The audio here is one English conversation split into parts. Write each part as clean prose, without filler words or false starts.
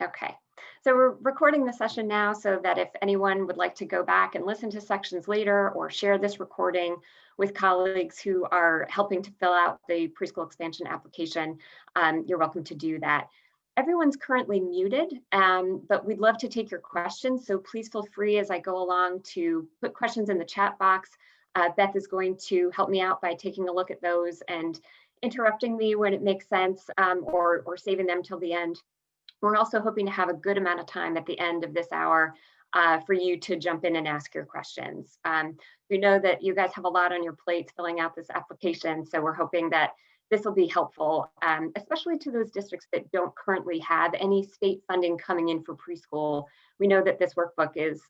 Okay, so we're recording the session now so that if anyone would like to go back and listen to sections later or share this recording with colleagues who are helping to fill out the preschool expansion application, you're welcome to do that. Everyone's currently muted, but we'd love to take your questions. So please feel free as I go along to put questions in the chat box. Beth is going to help me out by taking a look at those and interrupting me when it makes sense, or saving them till the end. We're also hoping to have a good amount of time at the end of this hour for you to jump in and ask your questions. We know that you guys have a lot on your plates filling out this application, so we're hoping that this will be helpful, especially to those districts that don't currently have any state funding coming in for preschool. We know that this workbook is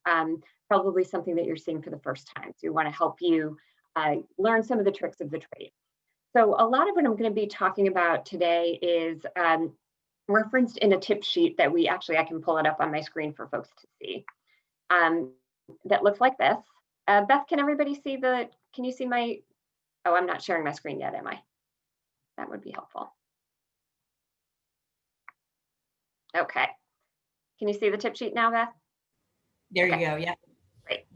probably something that you're seeing for the first time, so we want to help you learn some of the tricks of the trade. So a lot of what I'm going to be talking about today is referenced in a tip sheet that I can pull it up on my screen for folks to see. That looks like this. Beth, can everybody see can you see my, oh, I'm not sharing my screen yet, am I? That would be helpful. Okay. Can you see the tip sheet now, Beth? There you go, yeah. Great.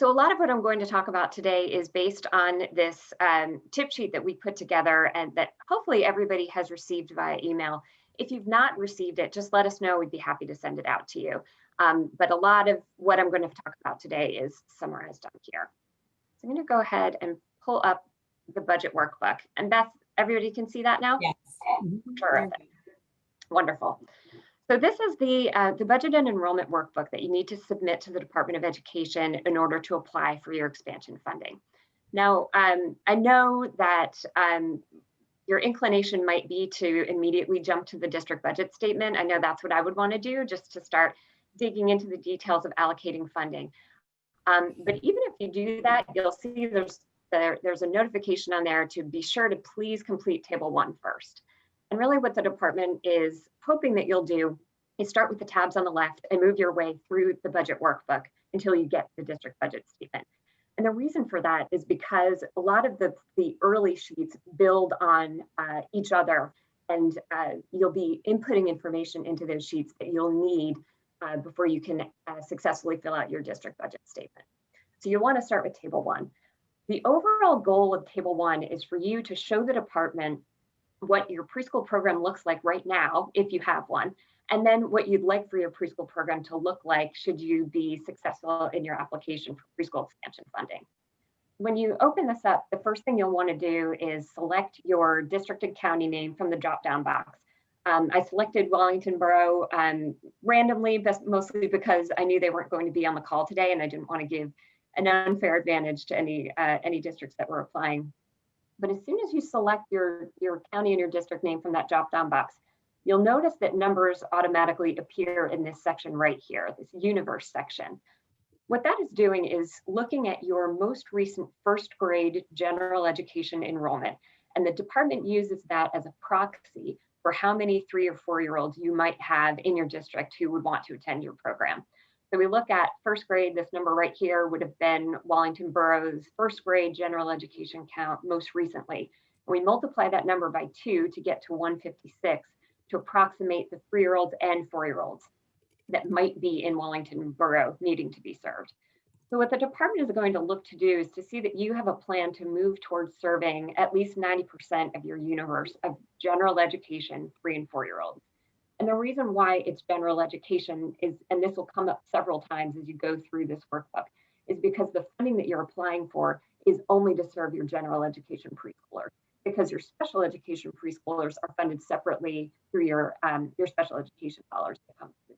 So a lot of what I'm going to talk about today is based on this tip sheet that we put together and that hopefully everybody has received via email. If you've not received it, just let us know. We'd be happy to send it out to you. But a lot of what I'm going to talk about today is summarized on here. So I'm going to go ahead and pull up the budget workbook. And Beth, everybody can see that now? Yes. Terrific. Wonderful. So this is the budget and enrollment workbook that you need to submit to the Department of Education in order to apply for your expansion funding. Now, I know that your inclination might be to immediately jump to the district budget statement. I know that's what I would want to do, just to start digging into the details of allocating funding. But even if you do that, you'll see there's a notification on there to be sure to please complete Table 1 first. And really what the department is hoping that you'll do is start with the tabs on the left and move your way through the budget workbook until you get to the district budget statement. And the reason for that is because a lot of the early sheets build on each other, and you'll be inputting information into those sheets that you'll need before you can successfully fill out your district budget statement. So you want to start with Table 1. The overall goal of Table 1 is for you to show the department what your preschool program looks like right now, if you have one, and then what you'd like for your preschool program to look like should you be successful in your application for preschool expansion funding. When you open this up, the first thing you'll want to do is select your district and county name from the drop-down box. I selected Wellington Borough randomly, but mostly because I knew they weren't going to be on the call today, and I didn't want to give an unfair advantage to any districts that were applying. But as soon as you select your county and your district name from that drop-down box, you'll notice that numbers automatically appear in this section right here, this universe section. What that is doing is looking at your most recent first grade general education enrollment. And the department uses that as a proxy for how many 3 or 4-year-olds you might have in your district who would want to attend your program. So we look at first grade, this number right here would have been Wellington Borough's first grade general education count most recently. And we multiply that number by 2 to get to 156 to approximate the 3-year-olds and 4-year-olds that might be in Wellington Borough needing to be served. So what the department is going to look to do is to see that you have a plan to move towards serving at least 90% of your universe of general education 3 and 4-year-olds. And the reason why it's general education is, and this will come up several times as you go through this workbook, is because the funding that you're applying for is only to serve your general education preschoolers, because your special education preschoolers are funded separately through your special education dollars that come through.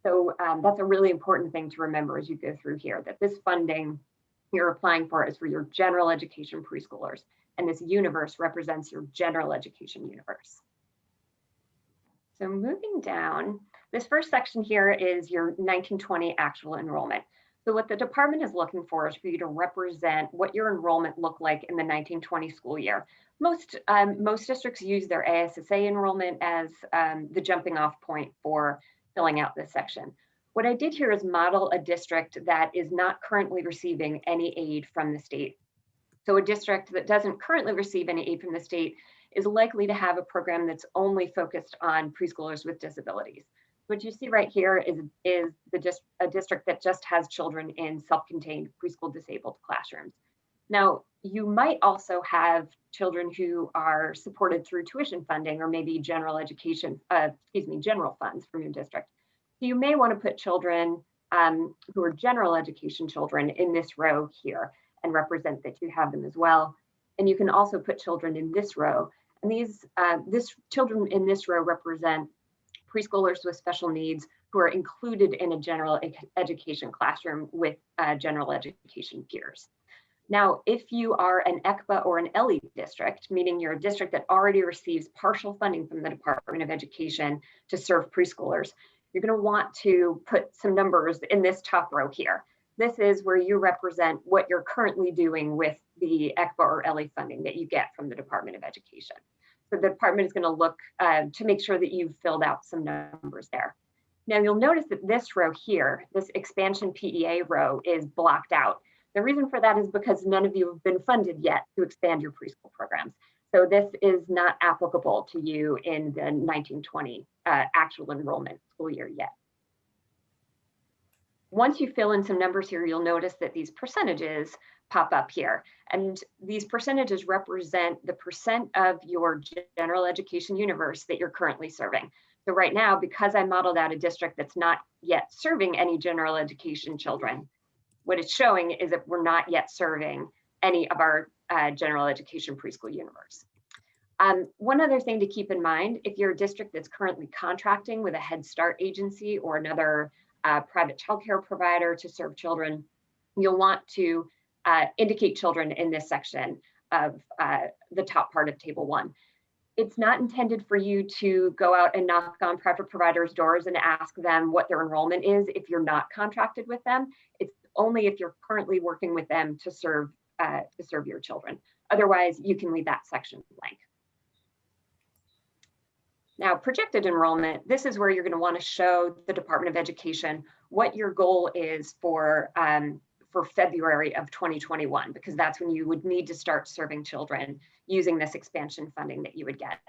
So that's a really important thing to remember as you go through here, that this funding you're applying for is for your general education preschoolers, and this universe represents your general education universe. So moving down, this first section here is your 1920 actual enrollment. So what the department is looking for is for you to represent what your enrollment looked like in the 1920 school year. Most districts use their ASSA enrollment as the jumping off point for filling out this section. What I did here is model a district that is not currently receiving any aid from the state. So a district that doesn't currently receive any aid from the state is likely to have a program that's only focused on preschoolers with disabilities. What you see right here is a district that just has children in self-contained preschool disabled classrooms. Now, you might also have children who are supported through tuition funding or maybe general education, general funds from your district. So you may want to put children who are general education children in this row here and represent that you have them as well. And you can also put children in this row. And this children in this row represent preschoolers with special needs who are included in a general education classroom with general education peers. Now, if you are an ECBA or an ELE district, meaning you're a district that already receives partial funding from the Department of Education to serve preschoolers, you're going to want to put some numbers in this top row here. This is where you represent what you're currently doing with the ECBA or ELE funding that you get from the Department of Education. So the department is going to look to make sure that you've filled out some numbers there. Now you'll notice that this row here, this expansion PEA row, is blocked out. The reason for that is because none of you have been funded yet to expand your preschool programs. So this is not applicable to you in the 1920 actual enrollment school year yet. Once you fill in some numbers here, you'll notice that these percentages pop up here. And these percentages represent the percent of your general education universe that you're currently serving. So right now, because I modeled out a district that's not yet serving any general education children, what it's showing is that we're not yet serving any of our general education preschool universe. One other thing to keep in mind, if you're a district that's currently contracting with a Head Start agency or another private childcare provider to serve children, you'll want to indicate children in this section of the top part of Table 1. It's not intended for you to go out and knock on private providers' doors and ask them what their enrollment is if you're not contracted with them. It's only if you're currently working with them to serve your children. Otherwise, you can leave that section blank. Now, projected enrollment, this is where you're going to want to show the Department of Education what your goal is for February of 2021, because that's when you would need to start serving children using this expansion funding that you would get.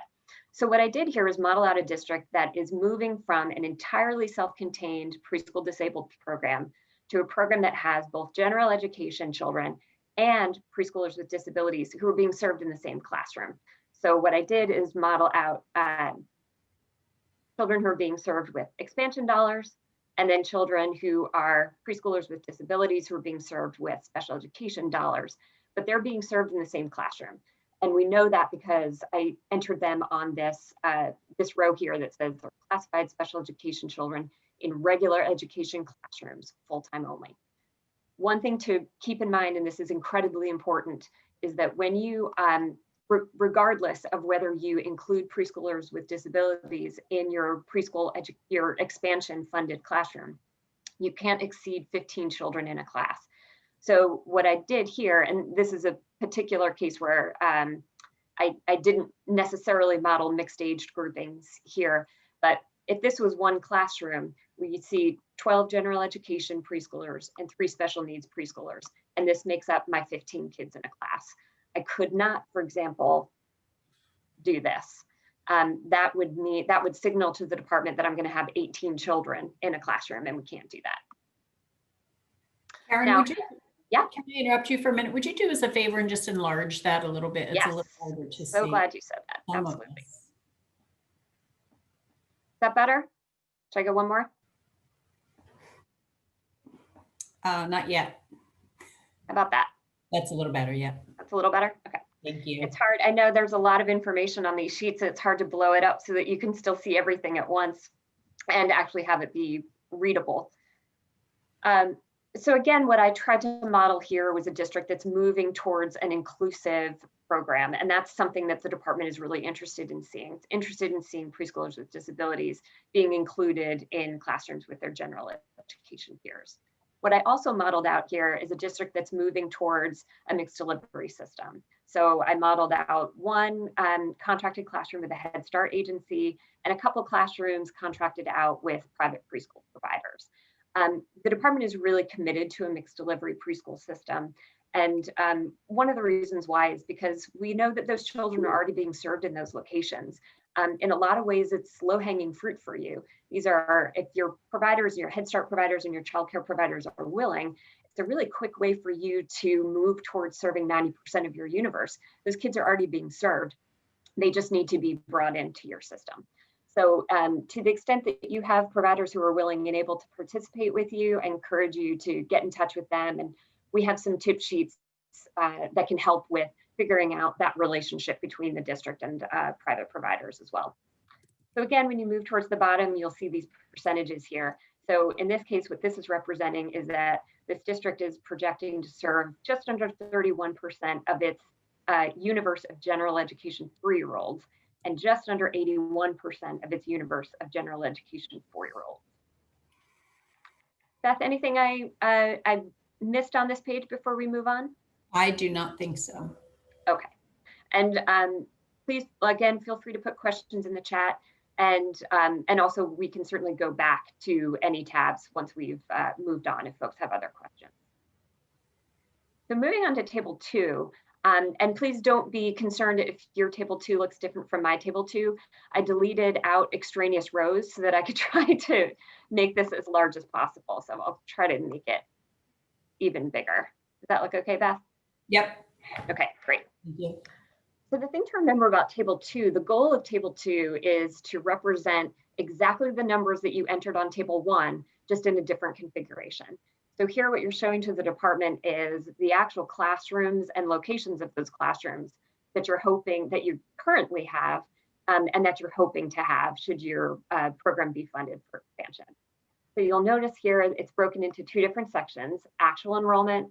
So what I did here is model out a district that is moving from an entirely self-contained preschool disabled program to a program that has both general education children and preschoolers with disabilities who are being served in the same classroom. So what I did is model out children who are being served with expansion dollars, and then children who are preschoolers with disabilities who are being served with special education dollars, but they're being served in the same classroom. And we know that because I entered them on this row here that says they're classified special education children in regular education classrooms, full-time only. One thing to keep in mind, and this is incredibly important, is that when you, regardless of whether you include preschoolers with disabilities in your preschool, your expansion funded classroom, you can't exceed 15 children in a class. So what I did here, and this is a particular case where I didn't necessarily model mixed aged groupings here, but if this was one classroom, we'd see 12 general education preschoolers and 3 special needs preschoolers, and this makes up my 15 kids in a class. I could not, for example, do this. That would signal to the department that I'm going to have 18 children in a classroom, and we can't do that. Karen, Now, yeah. Can I interrupt you for a minute? Would you do us a favor and just enlarge that a little bit? It's yes. a little harder to see. So glad you said that. Absolutely. Is that better? Should I go one more? Not yet. How about that? That's a little better, yeah. That's a little better? Okay. Thank you. It's hard. I know there's a lot of information on these sheets. So it's hard to blow it up so that you can still see everything at once and actually have it be readable. So again, what I tried to model here was a district that's moving towards an inclusive program. And that's something that the department is really interested in seeing. It's interested in seeing preschoolers with disabilities being included in classrooms with their general education peers. What I also modeled out here is a district that's moving towards a mixed delivery system. So I modeled out one contracted classroom with a Head Start agency and a couple classrooms contracted out with private preschool providers. The department is really committed to a mixed delivery preschool system. And one of the reasons why is because we know that those children are already being served in those locations. In a lot of ways, it's low-hanging fruit for you. These are, if your providers, your Head Start providers and your childcare providers are willing, it's a really quick way for you to move towards serving 90% of your universe. Those kids are already being served. They just need to be brought into your system. So to the extent that you have providers who are willing and able to participate with you, I encourage you to get in touch with them. And we have some tip sheets that can help with figuring out that relationship between the district and private providers as well. So again, when you move towards the bottom, you'll see these percentages here. So in this case, what this is representing is that this district is projecting to serve just under 31% of its universe of general education 3-year-olds and just under 81% of its universe of general education 4-year-olds. Beth, anything I missed on this page before we move on? I do not think so. Okay. And please, again, feel free to put questions in the chat. And also we can certainly go back to any tabs once we've moved on if folks have other questions. So moving on to table 2, and please don't be concerned if your table 2 looks different from my table 2. I deleted out extraneous rows so that I could try to make this as large as possible. So I'll try to make it even bigger. Does that look okay, Beth? Yep. Okay, great. Thank you. So the thing to remember about table 2, the goal of table 2 is to represent exactly the numbers that you entered on table 1, just in a different configuration. So here what you're showing to the department is the actual classrooms and locations of those classrooms that you're hoping that you currently have and that you're hoping to have should your program be funded for expansion. So you'll notice here it's broken into 2 different sections, actual enrollment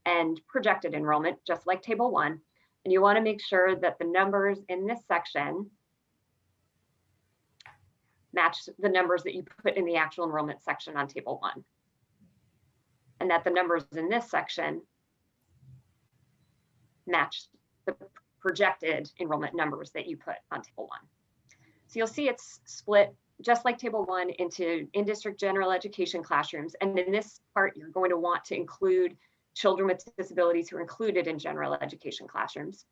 and projected enrollment, just like table 1. And you want to make sure that the numbers in this section match the numbers that you put in the actual enrollment section on table 1. And that the numbers in this section match the projected enrollment numbers that you put on table 1. So you'll see it's split just like table 1 into in-district general education classrooms. And in this part, you're going to want to include children with disabilities who are included in general education classrooms,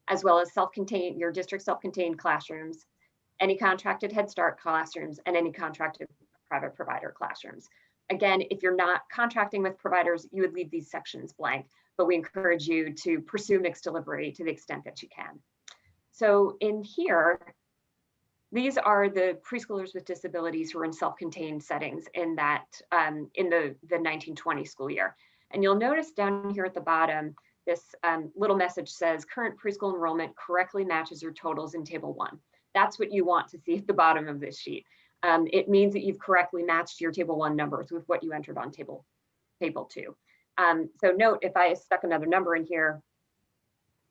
as well as self-contained, your district self-contained classrooms, any contracted Head Start classrooms, and any contracted private provider classrooms. Again, if you're not contracting with providers, you would leave these sections blank, but we encourage you to pursue mixed delivery to the extent that you can. So in here, these are the preschoolers with disabilities who are in self-contained settings in that in the 1920 school year. And you'll notice down here at the bottom, this little message says current preschool enrollment correctly matches your totals in table 1. That's what you want to see at the bottom of this sheet. It means that you've correctly matched your table 1 numbers with what you entered on table 2. So note, if I stuck another number in here,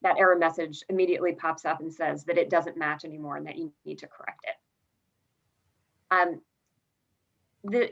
that error message immediately pops up and says that it doesn't match anymore and that you need to correct it.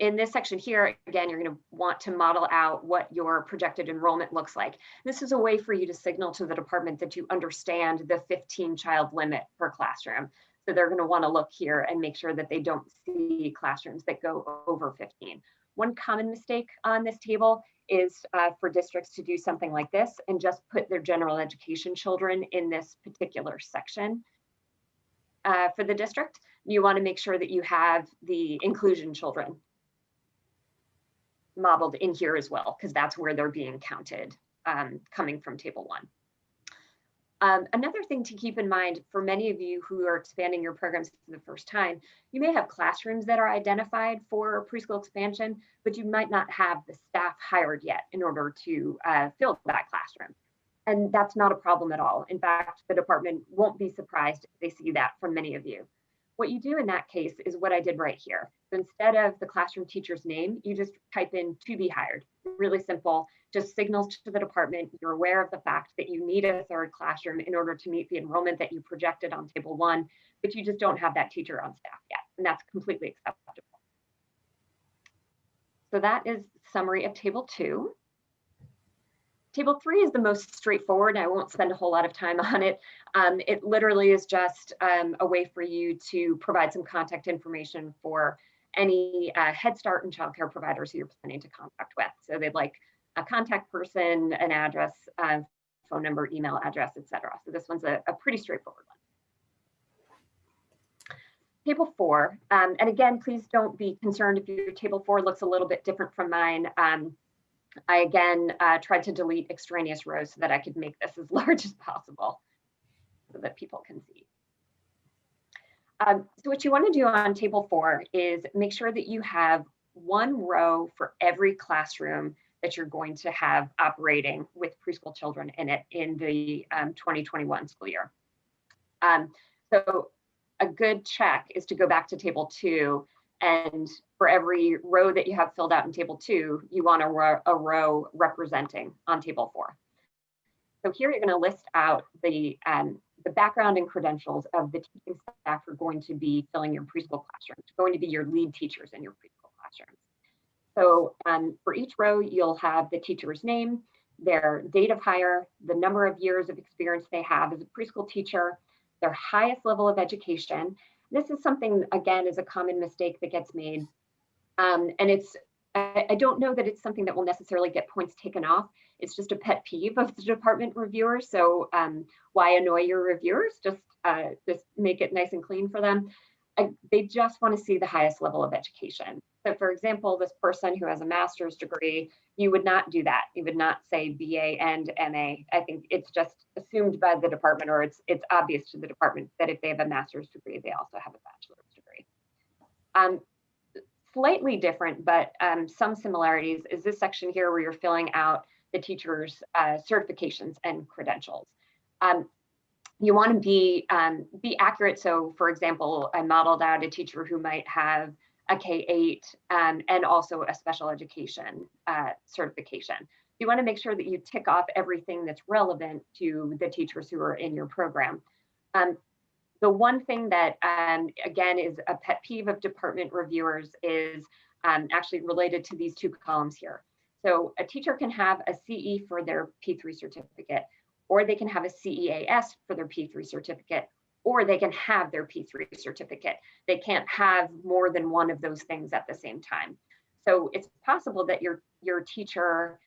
In this section here, again, you're going to want to model out what your projected enrollment looks like. This is a way for you to signal to the department that you understand the 15 child limit per classroom. So they're going to want to look here and make sure that they don't see classrooms that go over 15. One common mistake on this table is for districts to do something like this and just put their general education children in this particular section. For the district, you want to make sure that you have the inclusion children modeled in here as well, because that's where they're being counted coming from table 1. Another thing to keep in mind for many of you who are expanding your programs for the first time, you may have classrooms that are identified for preschool expansion, but you might not have the staff hired yet in order to fill that classroom. And that's not a problem at all. In fact, the department won't be surprised if they see that from many of you. What you do in that case is what I did right here. So instead of the classroom teacher's name, you just type in to be hired. Really simple, just signals to the department you're aware of the fact that you need a 3rd classroom in order to meet the enrollment that you projected on table 1, but you just don't have that teacher on staff yet, and that's completely acceptable. So that is summary of table 2. Table 3 is the most straightforward. I won't spend a whole lot of time on it. It literally is just a way for you to provide some contact information for any Head Start and childcare providers who you're planning to contact with. So they'd like a contact person, an address, phone number, email address, etc. So this one's a pretty straightforward one. Table 4, and again, please don't be concerned if your table 4 looks a little bit different from mine. I again tried to delete extraneous rows so that I could make this as large as possible so that people can see. So what you want to do on table 4 is make sure that you have one row for every classroom that you're going to have operating with preschool children in it in the 2021 school year. So a good check is to go back to table 2, and for every row that you have filled out in table 2, you want a row representing on table 4. So here you're going to list out the background and credentials of the teaching staff who are going to be filling your preschool classrooms, going to be your lead teachers in your preschool classrooms. So for each row, you'll have the teacher's name, their date of hire, the number of years of experience they have as a preschool teacher, their highest level of education. This is something, again, is a common mistake that gets made. And I don't know that it's something that will necessarily get points taken off. It's just a pet peeve of the department reviewers. So why annoy your reviewers? Just make it nice and clean for them. They just want to see the highest level of education. So for example, this person who has a master's degree, you would not do that. You would not say BA and MA. I think it's just assumed by the department, or it's obvious to the department that if they have a master's degree, they also have a bachelor's degree. Slightly different, but some similarities is this section here where you're filling out the teacher's certifications and credentials. You want to be accurate. So for example, I modeled out a teacher who might have a K-8 and also a special education certification. You want to make sure that you tick off everything that's relevant to the teachers who are in your program. The one thing that, again, is a pet peeve of department reviewers is actually related to these two columns here. So a teacher can have a CE for their P3 certificate, or they can have a CEAS for their P3 certificate, or they can have their P3 certificate. They can't have more than one of those things at the same time. So it's possible that your teacher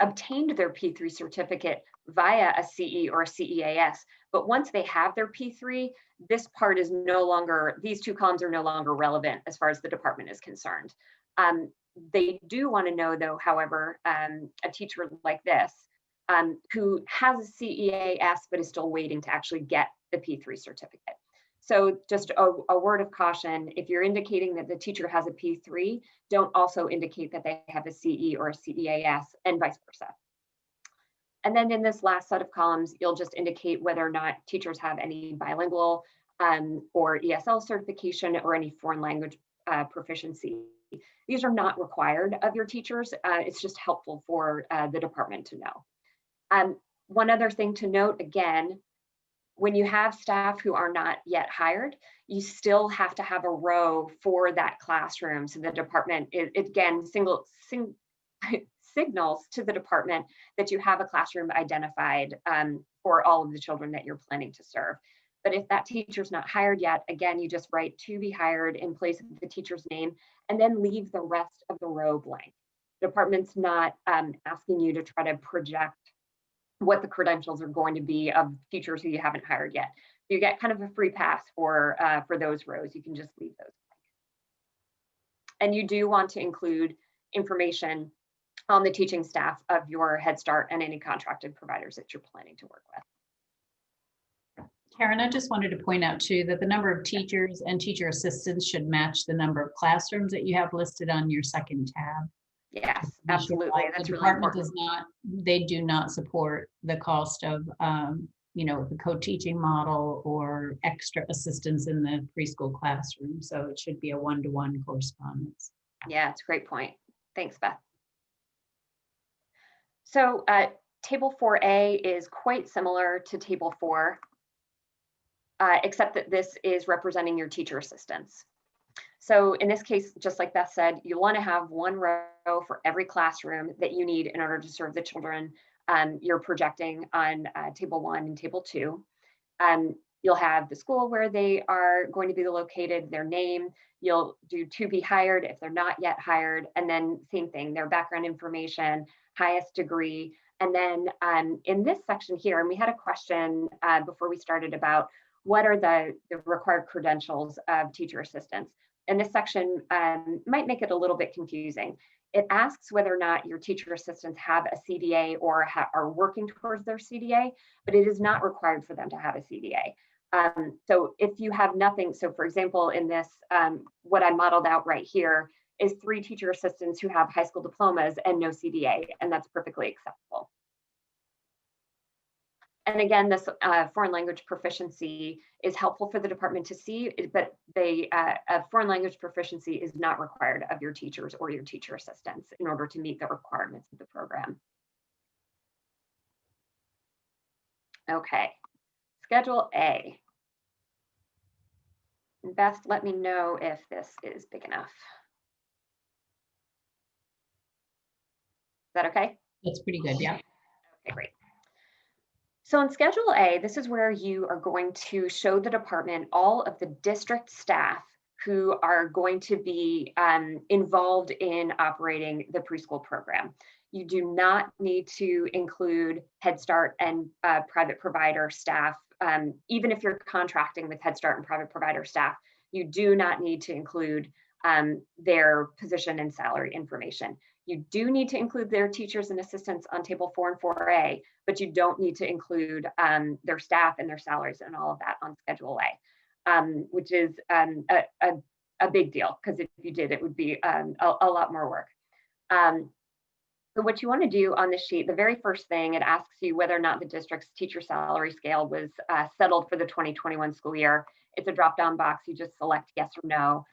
obtained their P3 certificate via a CE or a CEAS, but once they have their P3, this part is no longer, these two columns are no longer relevant as far as the department is concerned. They do want to know, though, however, a teacher like this who has a CEAS but is still waiting to actually get the P3 certificate. So just a word of caution, if you're indicating that the teacher has a P3, don't also indicate that they have a CE or a CEAS and vice versa. And then in this last set of columns, you'll just indicate whether or not teachers have any bilingual or ESL certification or any foreign language proficiency. These are not required of your teachers. It's just helpful for the department to know. One other thing to note, again, when you have staff who are not yet hired, you still have to have a row for that classroom. So the department, again, signals to the department that you have a classroom identified for all of the children that you're planning to serve. But if that teacher's not hired yet, again, you just write to be hired in place of the teacher's name and then leave the rest of the row blank. The department's not asking you to try to project what the credentials are going to be of teachers who you haven't hired yet. You get kind of a free pass for those rows. You can just leave those blank. And you do want to include information on the teaching staff of your Head Start and any contracted providers that you're planning to work with. Karen, I just wanted to point out too that the number of teachers and teacher assistants should match the number of classrooms that you have listed on your second tab. Yes, absolutely. That's really important. They do not support the cost of the co-teaching model or extra assistance in the preschool classroom. So it should be a one-to-one correspondence. Yeah, it's a great point. Thanks, Beth. So table 4A is quite similar to table 4, except that this is representing your teacher assistants. So in this case, just like Beth said, you want to have one row for every classroom that you need in order to serve the children you're projecting on table 1 and table 2. You'll have the school where they are going to be located, their name. You'll do to be hired if they're not yet hired, and then same thing, their background information, highest degree. And then in this section here, and we had a question before we started about what are the required credentials of teacher assistants. And this section might make it a little bit confusing. It asks whether or not your teacher assistants have a CDA or are working towards their CDA, but it is not required for them to have a CDA. So if you have nothing, so for example, in this, what I modeled out right here is 3 teacher assistants who have high school diplomas and no CDA, and that's perfectly acceptable. And again, this foreign language proficiency is helpful for the department to see, but a foreign language proficiency is not required of your teachers or your teacher assistants in order to meet the requirements of the program. Okay, Schedule A. Beth, let me know if this is big enough. Is that okay? That's pretty good, yeah. Okay, great. So in Schedule A, this is where you are going to show the department all of the district staff who are going to be involved in operating the preschool program. You do not need to include Head Start and private provider staff. Even if you're contracting with Head Start and private provider staff, you do not need to include their position and salary information. You do need to include their teachers and assistants on table 4 and 4A, but you don't need to include their staff and their salaries and all of that on Schedule A, which is a big deal, because if you did, it would be a lot more work. So what you want to do on this sheet, the very first thing, it asks you whether or not the district's teacher salary scale was settled for the 2021 school year. It's a drop-down box. You just select yes or no.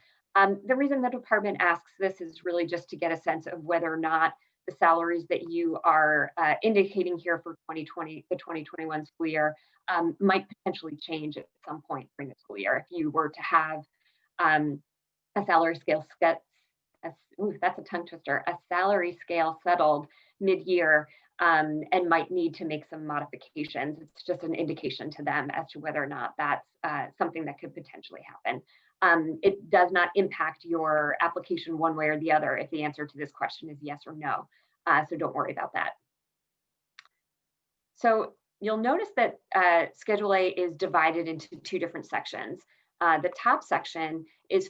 The reason the department asks this is really just to get a sense of whether or not the salaries that you are indicating here for the 2021 school year might potentially change at some point during the school year. If you were to have a salary scale that's a tongue twister, a salary scale settled mid-year and might need to make some modifications. It's just an indication to them as to whether or not that's something that could potentially happen. It does not impact your application one way or the other if the answer to this question is yes or no. So don't worry about that. So you'll notice that Schedule A is divided into 2 different sections. The top section is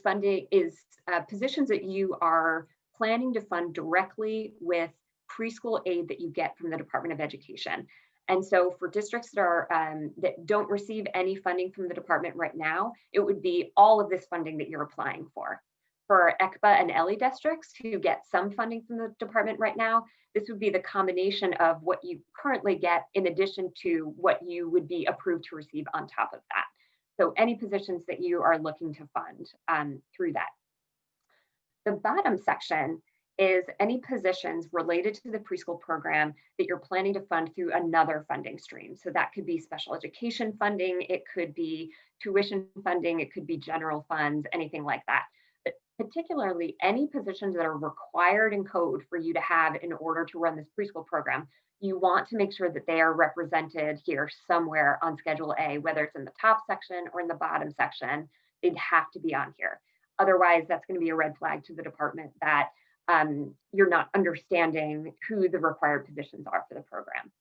positions that you are planning to fund directly with preschool aid that you get from the Department of Education. And so for districts that are that don't receive any funding from the department right now, it would be all of this funding that you're applying for. For ECBA and ELI districts who get some funding from the department right now, this would be the combination of what you currently get in addition to what you would be approved to receive on top of that. So any positions that you are looking to fund through that. The bottom section is any positions related to the preschool program that you're planning to fund through another funding stream. So that could be special education funding, it could be tuition funding, it could be general funds, anything like that. But particularly any positions that are required in code for you to have in order to run this preschool program, you want to make sure that they are represented here somewhere on Schedule A, whether it's in the top section or in the bottom section, they'd have to be on here. Otherwise, that's going to be a red flag to the department that you're not understanding who the required positions are for the program.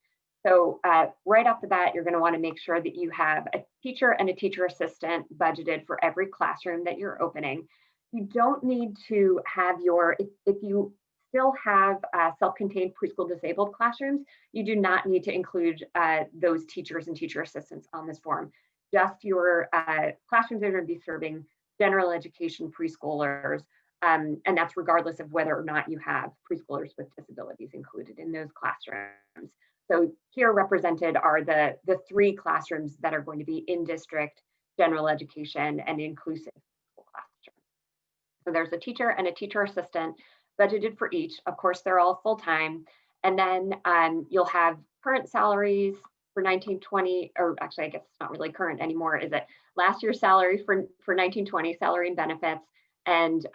So right off the bat, you're going to want to make sure that you have a teacher and a teacher assistant budgeted for every classroom that you're opening. You don't need to have if you still have self-contained preschool disabled classrooms, you do not need to include those teachers and teacher assistants on this form. Just your classrooms that are going to be serving general education preschoolers, and that's regardless of whether or not you have preschoolers with disabilities included in those classrooms. So here represented are the 3 classrooms that are going to be in district, general education, and inclusive classrooms. So there's a teacher and a teacher assistant budgeted for each. Of course, they're all full-time. And then you'll have current salaries for 1920, or actually, I guess it's not really current anymore, is it? Last year's salary for 1920, salary and benefits, and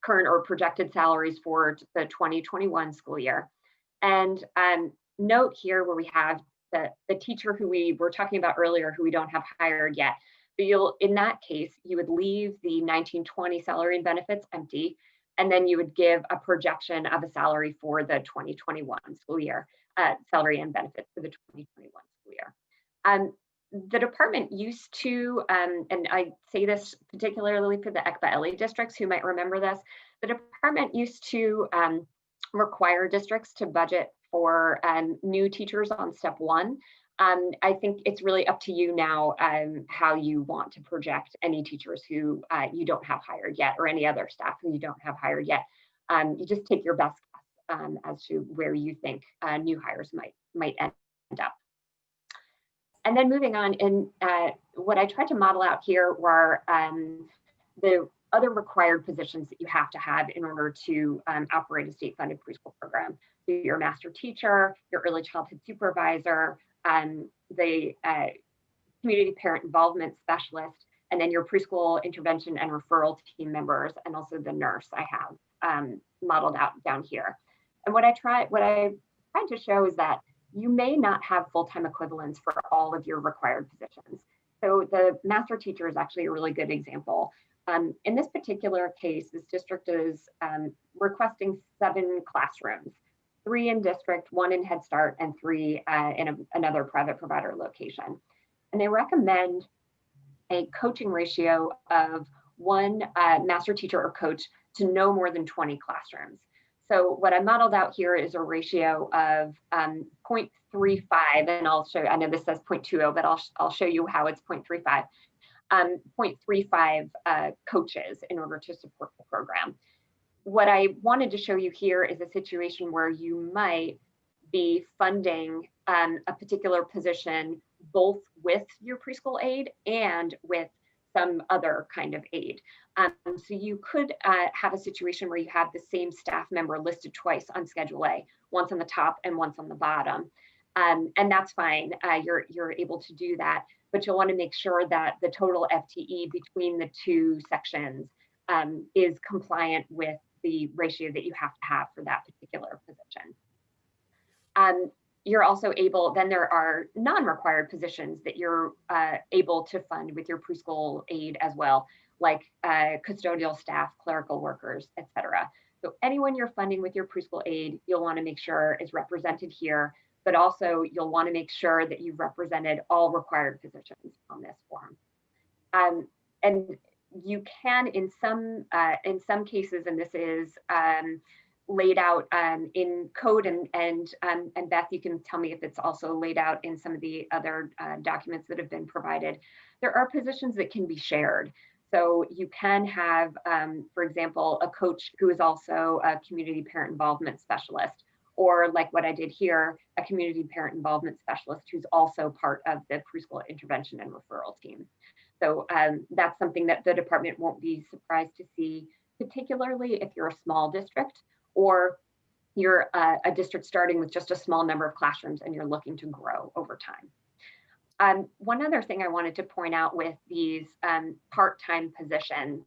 current or projected salaries for the 2021 school year. And note here where we have the teacher who we were talking about earlier, who we don't have hired yet. But in that case, you would leave the 1920 salary and benefits empty, and then you would give a projection of a salary for the 2021 school year, salary and benefits for the 2021 school year. The department used to, and I say this particularly for the ECBA-LE districts who might remember this, the department used to require districts to budget for new teachers on step one. I think it's really up to you now how you want to project any teachers who you don't have hired yet, or any other staff who you don't have hired yet. You just take your best guess as to where you think new hires might end up. And then moving on, and what I tried to model out here were the other required positions that you have to have in order to operate a state-funded preschool program. So your master teacher, your early childhood supervisor, the community parent involvement specialist, and then your preschool intervention and referral team members, and also the nurse I have modeled out down here. And what I tried to show is that you may not have full-time equivalents for all of your required positions. So the master teacher is actually a really good example. In this particular case, this district is requesting 7 classrooms, 3 in district, 1 in Head Start, and 3 in another private provider location. And they recommend a coaching ratio of 1 master teacher or coach to no more than 20 classrooms. So what I modeled out here is a ratio of 0.35, and I'll show you, I know this says 0.20, but I'll show you how it's 0.35. 0.35 coaches in order to support the program. What I wanted to show you here is a situation where you might be funding a particular position both with your preschool aide and with some other kind of aid. So you could have a situation where you have the same staff member listed twice on Schedule A, once on the top and once on the bottom. And that's fine, you're able to do that, but you'll want to make sure that the total FTE between the 2 sections is compliant with the ratio that you have to have for that particular position. You're also able, then there are non-required positions that you're able to fund with your preschool aid as well, like custodial staff, clerical workers, etc. So anyone you're funding with your preschool aid, you'll want to make sure is represented here, but also you'll want to make sure that you've represented all required positions on this form. And you can, in some cases, and this is laid out in code, and Beth, you can tell me if it's also laid out in some of the other documents that have been provided. There are positions that can be shared. So you can have, for example, a coach who is also a community parent involvement specialist, or like what I did here, a community parent involvement specialist who's also part of the preschool intervention and referral team. So that's something that the department won't be surprised to see, particularly if you're a small district, or you're a district starting with just a small number of classrooms and you're looking to grow over time. One other thing I wanted to point out with these part-time positions,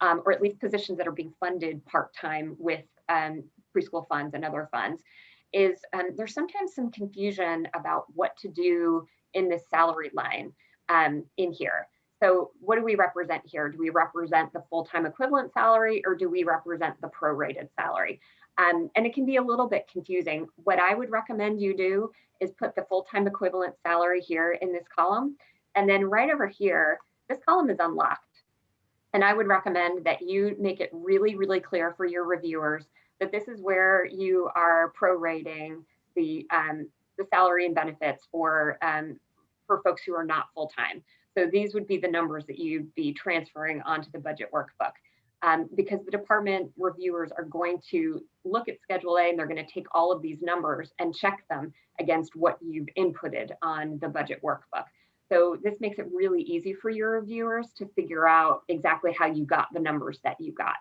or at least positions that are being funded part-time with preschool funds and other funds, is there's sometimes some confusion about what to do in this salary line in here. So what do we represent here? Do we represent the full-time equivalent salary, or do we represent the prorated salary? And it can be a little bit confusing. What I would recommend you do is put the full-time equivalent salary here in this column. And then right over here, this column is unlocked. And I would recommend that you make it really, really clear for your reviewers that this is where you are prorating the salary and benefits for folks who are not full-time. So these would be the numbers that you'd be transferring onto the budget workbook, because the department reviewers are going to look at Schedule A and they're going to take all of these numbers and check them against what you've inputted on the budget workbook. So this makes it really easy for your reviewers to figure out exactly how you got the numbers that you got.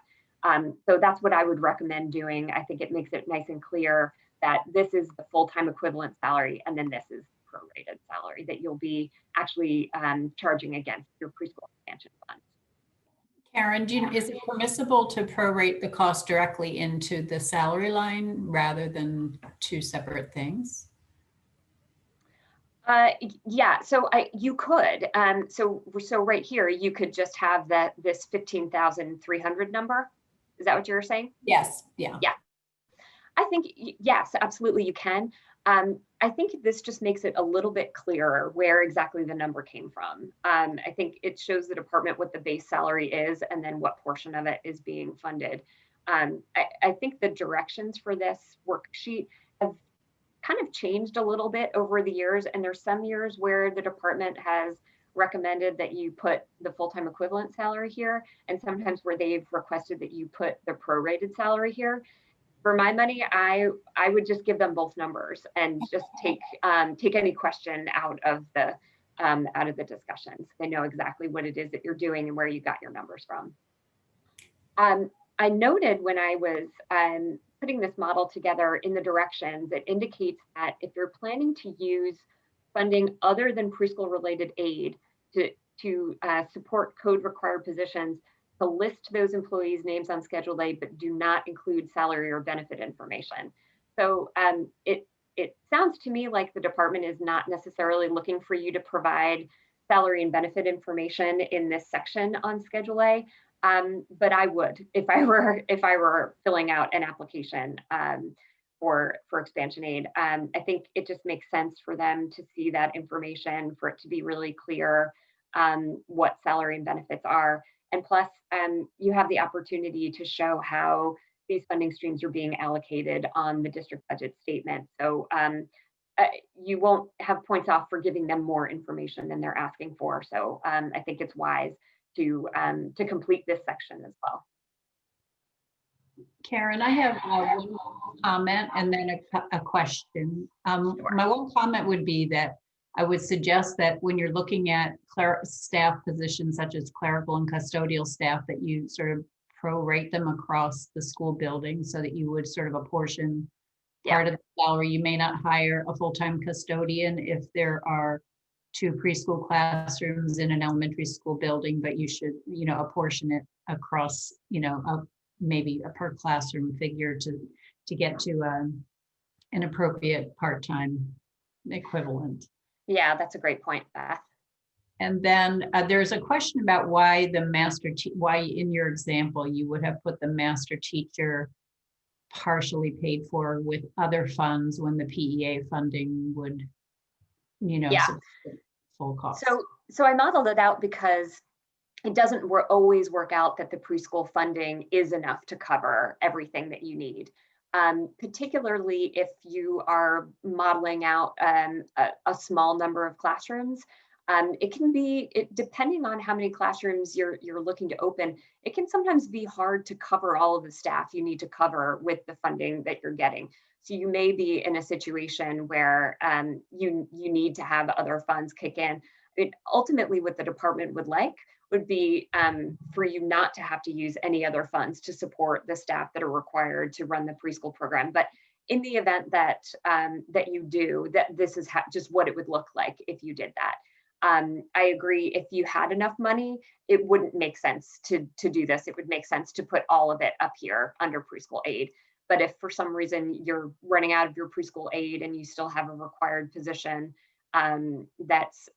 So that's what I would recommend doing. I think it makes it nice and clear that this is the full-time equivalent salary, and then this is prorated salary that you'll be actually charging against your preschool expansion fund. Karen, is it permissible to prorate the cost directly into the salary line rather than 2 separate things? Yeah, so you could. So right here, you could just have this 15,300 number. Is that what you were saying? Yes. Yeah. Yeah. I think, yes, absolutely you can. I think this just makes it a little bit clearer where exactly the number came from. I think it shows the department what the base salary is and then what portion of it is being funded. I think the directions for this worksheet have kind of changed a little bit over the years. And there's some years where the department has recommended that you put the full-time equivalent salary here, and sometimes where they've requested that you put the prorated salary here. For my money, I would just give them both numbers and just take any question out of the discussions. They know exactly what it is that you're doing and where you got your numbers from. I noted when I was putting this model together in the directions, it indicates that if you're planning to use funding other than preschool related aid to support code required positions, to list those employees' names on Schedule A, but do not include salary or benefit information. So it sounds to me like the department is not necessarily looking for you to provide salary and benefit information in this section on Schedule A. But I would if I were filling out an application for expansion aid. I think it just makes sense for them to see that information, for it to be really clear what salary and benefits are. And plus, you have the opportunity to show how these funding streams are being allocated on the district budget statement. So you won't have points off for giving them more information than they're asking for. So I think it's wise to complete this section as well. Karen, I have one comment and then a question. Sure. My one comment would be that I would suggest that when you're looking at staff positions such as clerical and custodial staff, that you sort of prorate them across the school building so that you would sort of apportion part of the salary. You may not hire a full-time custodian if there are 2 preschool classrooms in an elementary school building, but you should, apportion it across, maybe a per classroom figure to get to an appropriate part-time equivalent. Yeah, that's a great point, Beth. And then there's a question about why why in your example you would have put the master teacher partially paid for with other funds when the PEA funding would, full cost. So I modeled it out because it doesn't always work out that the preschool funding is enough to cover everything that you need. Particularly if you are modeling out a small number of classrooms. It can be, depending on how many classrooms you're looking to open, it can sometimes be hard to cover all of the staff you need to cover with the funding that you're getting. So you may be in a situation where you need to have other funds kick in. Ultimately, what the department would like would be for you not to have to use any other funds to support the staff that are required to run the preschool program. But in the event that that you do, that this is just what it would look like if you did that. I agree, if you had enough money, it wouldn't make sense to do this. It would make sense to put all of it up here under preschool aid. But if for some reason you're running out of your preschool aid and you still have a required position that's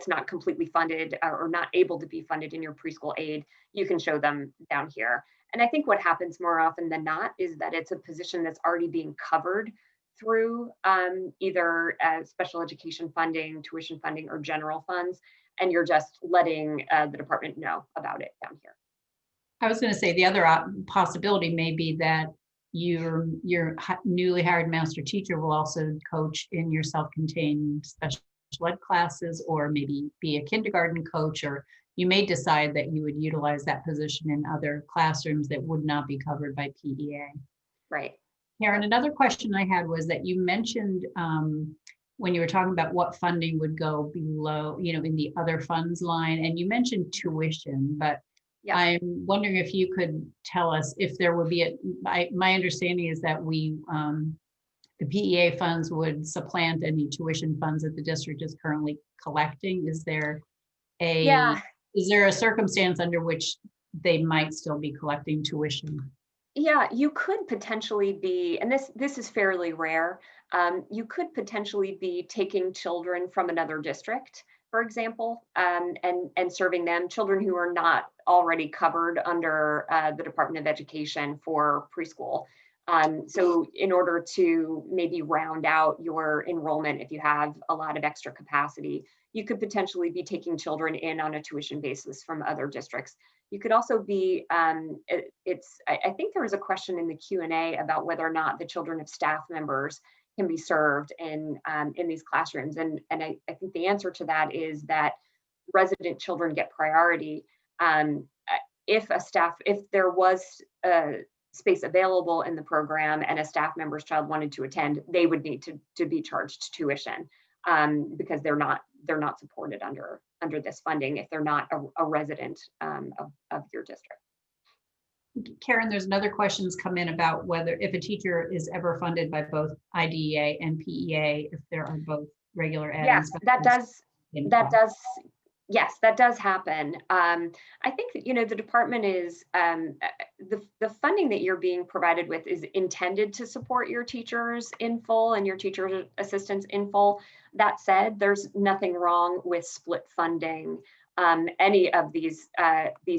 not completely funded or not able to be funded in your preschool aid, you can show them down here. And I think what happens more often than not is that it's a position that's already being covered through either special education funding, tuition funding, or general funds, and you're just letting the department know about it down here. I was going to say the other possibility may be that your newly hired master teacher will also coach in your self-contained special ed classes, or maybe be a kindergarten coach, or you may decide that you would utilize that position in other classrooms that would not be covered by PEA. Right. Karen, another question I had was that you mentioned when you were talking about what funding would go below, in the other funds line, and you mentioned tuition, but yeah. I'm wondering if you could tell us if there would be my understanding is that the PEA funds would supplant any tuition funds that the district is currently collecting. Is there a circumstance under which they might still be collecting tuition? Yeah, you could potentially be, and this is fairly rare, you could potentially be taking children from another district, for example, and serving them, children who are not already covered under the Department of Education for preschool. So in order to maybe round out your enrollment, if you have a lot of extra capacity, you could potentially be taking children in on a tuition basis from other districts. You could also be, I think there was a question in the Q&A about whether or not the children of staff members can be served in these classrooms. And I think the answer to that is that resident children get priority. If there was space available in the program and a staff member's child wanted to attend, they would need to be charged tuition because they're not supported under this funding if they're not a resident of your district. Karen, there's another questions come in about whether if a teacher is ever funded by both IDEA and PEA, if there are both regular ed. Yes, that does. Yes, that does happen. I think that, the department is, the funding that you're being provided with is intended to support your teachers in full and your teacher assistants in full. That said, there's nothing wrong with split funding any of these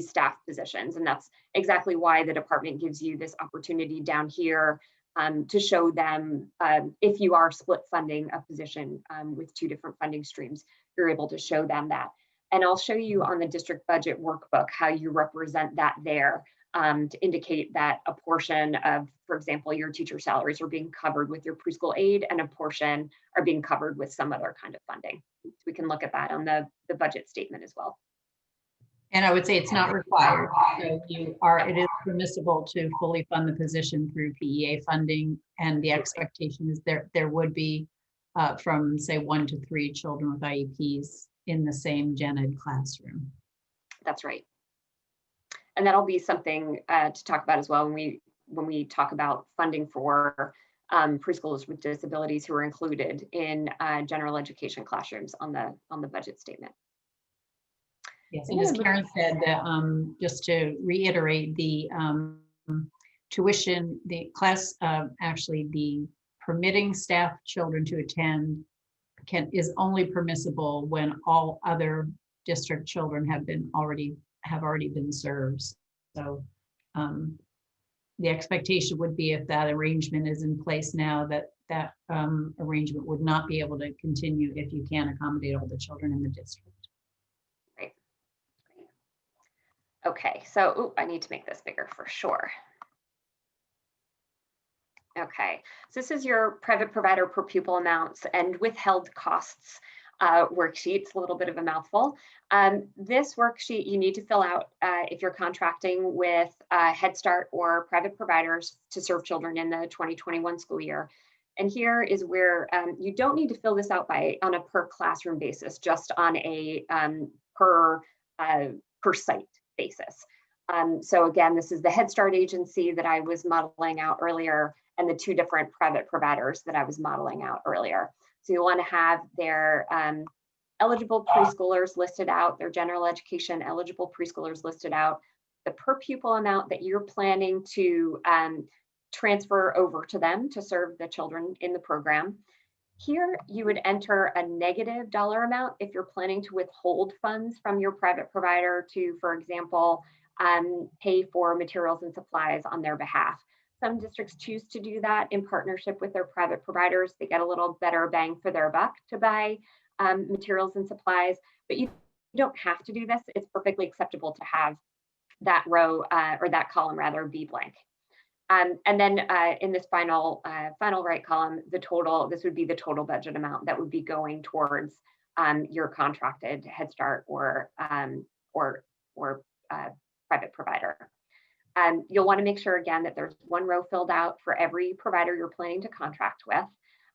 staff positions. And that's exactly why the department gives you this opportunity down here to show them if you are split funding a position with two different funding streams, you're able to show them that. And I'll show you on the district budget workbook how you represent that there to indicate that a portion of, for example, your teacher salaries are being covered with your preschool aid and a portion are being covered with some other kind of funding. So we can look at that on the budget statement as well. And I would say it's not required. So it is permissible to fully fund the position through PEA funding. And the expectation is there would be from say 1 to 3 children with IEPs in the same gen ed classroom. That's right. And that'll be something to talk about as well when we talk about funding for preschoolers with disabilities who are included in general education classrooms on the budget statement. Yes, and as Karen said, just to reiterate, the tuition, the class, actually the permitting staff children to attend is only permissible when all other district children have already been served. So the expectation would be if that arrangement is in place now, that arrangement would not be able to continue if you can't accommodate all the children in the district. Right. Okay, so I need to make this bigger for sure. Okay, so this is your private provider per pupil amounts and withheld costs worksheet. It's a little bit of a mouthful. This worksheet you need to fill out if you're contracting with Head Start or private providers to serve children in the 2021 school year. And here is where you don't need to fill this out on a per classroom basis, just on a per site basis. So again, this is the Head Start agency that I was modeling out earlier and the 2 different private providers that I was modeling out earlier. So you want to have their eligible preschoolers listed out, their general education eligible preschoolers listed out, the per pupil amount that you're planning to transfer over to them to serve the children in the program. Here, you would enter a negative dollar amount if you're planning to withhold funds from your private provider to, for example, pay for materials and supplies on their behalf. Some districts choose to do that in partnership with their private providers. They get a little better bang for their buck to buy materials and supplies, but you don't have to do this. It's perfectly acceptable to have that row or that column rather be blank. And then in this final right column, this would be the total budget amount that would be going towards your contracted Head Start or private provider. You'll want to make sure again that there's 1 row filled out for every provider you're planning to contract with.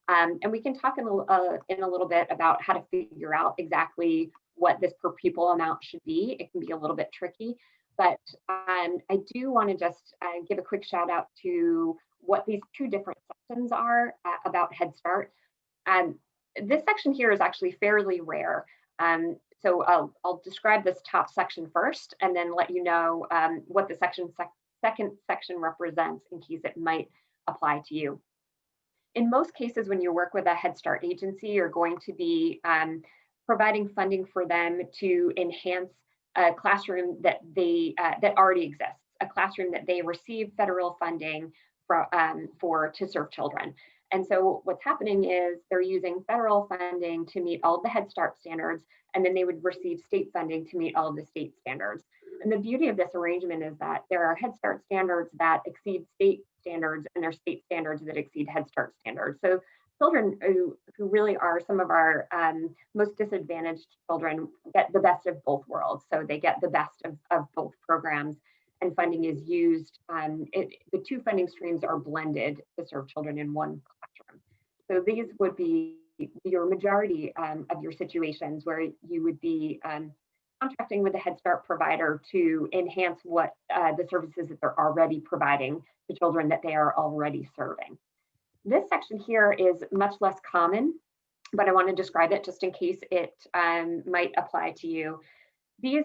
And we can talk in a little bit about how to figure out exactly what this per pupil amount should be. It can be a little bit tricky, but I do want to just give a quick shout out to what these 2 different sections are about Head Start. This section here is actually fairly rare. So I'll describe this top section first and then let you know what the second section represents in case it might apply to you. In most cases, when you work with a Head Start agency, you're going to be providing funding for them to enhance a classroom that already exists, a classroom that they receive federal funding to serve children. And so what's happening is they're using federal funding to meet all of the Head Start standards, and then they would receive state funding to meet all of the state standards. And the beauty of this arrangement is that there are Head Start standards that exceed state standards, and there are state standards that exceed Head Start standards. So children who really are some of our most disadvantaged children get the best of both worlds. So they get the best of both programs, and funding is used. The two funding streams are blended to serve children in one classroom. So these would be your majority of your situations where you would be contracting with a Head Start provider to enhance what the services that they're already providing to children that they are already serving. This section here is much less common, but I want to describe it just in case it might apply to you. These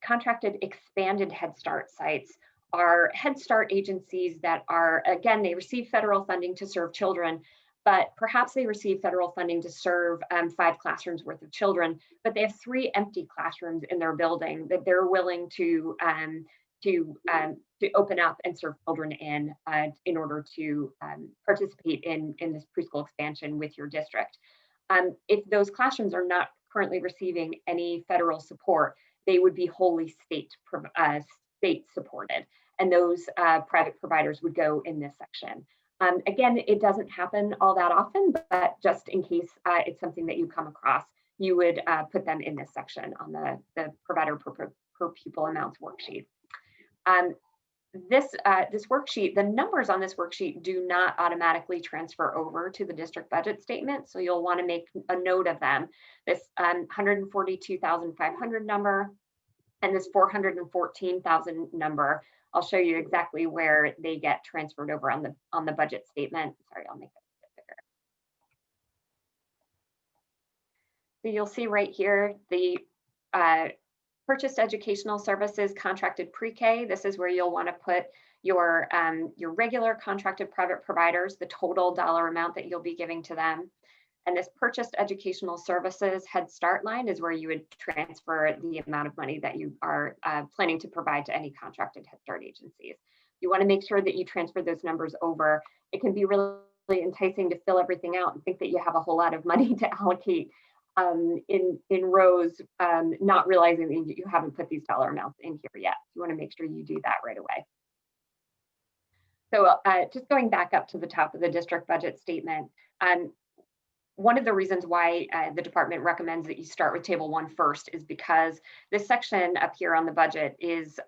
contracted expanded Head Start sites are Head Start agencies that are, again, they receive federal funding to serve children, but perhaps they receive federal funding to serve 5 classrooms worth of children, but they have 3 empty classrooms in their building that they're willing to open up and serve children in order to participate in this preschool expansion with your district. If those classrooms are not currently receiving any federal support, they would be wholly state supported, and those private providers would go in this section. Again, it doesn't happen all that often, but just in case it's something that you come across, you would put them in this section on the provider per pupil amounts worksheet. This worksheet, the numbers on this worksheet do not automatically transfer over to the district budget statement, so you'll want to make a note of them. This 142,500 number and this 414,000 number, I'll show you exactly where they get transferred over on the budget statement. Sorry, I'll make it a bit bigger. So you'll see right here the purchased educational services contracted pre-K. This is where you'll want to put your regular contracted private providers, the total dollar amount that you'll be giving to them. And this purchased educational services Head Start line is where you would transfer the amount of money that you are planning to provide to any contracted Head Start agencies. You want to make sure that you transfer those numbers over. It can be really enticing to fill everything out and think that you have a whole lot of money to allocate in rows, not realizing that you haven't put these dollar amounts in here yet. You want to make sure you do that right away. So just going back up to the top of the district budget statement, one of the reasons why the department recommends that you start with table 1 first is because this section up here on the budget is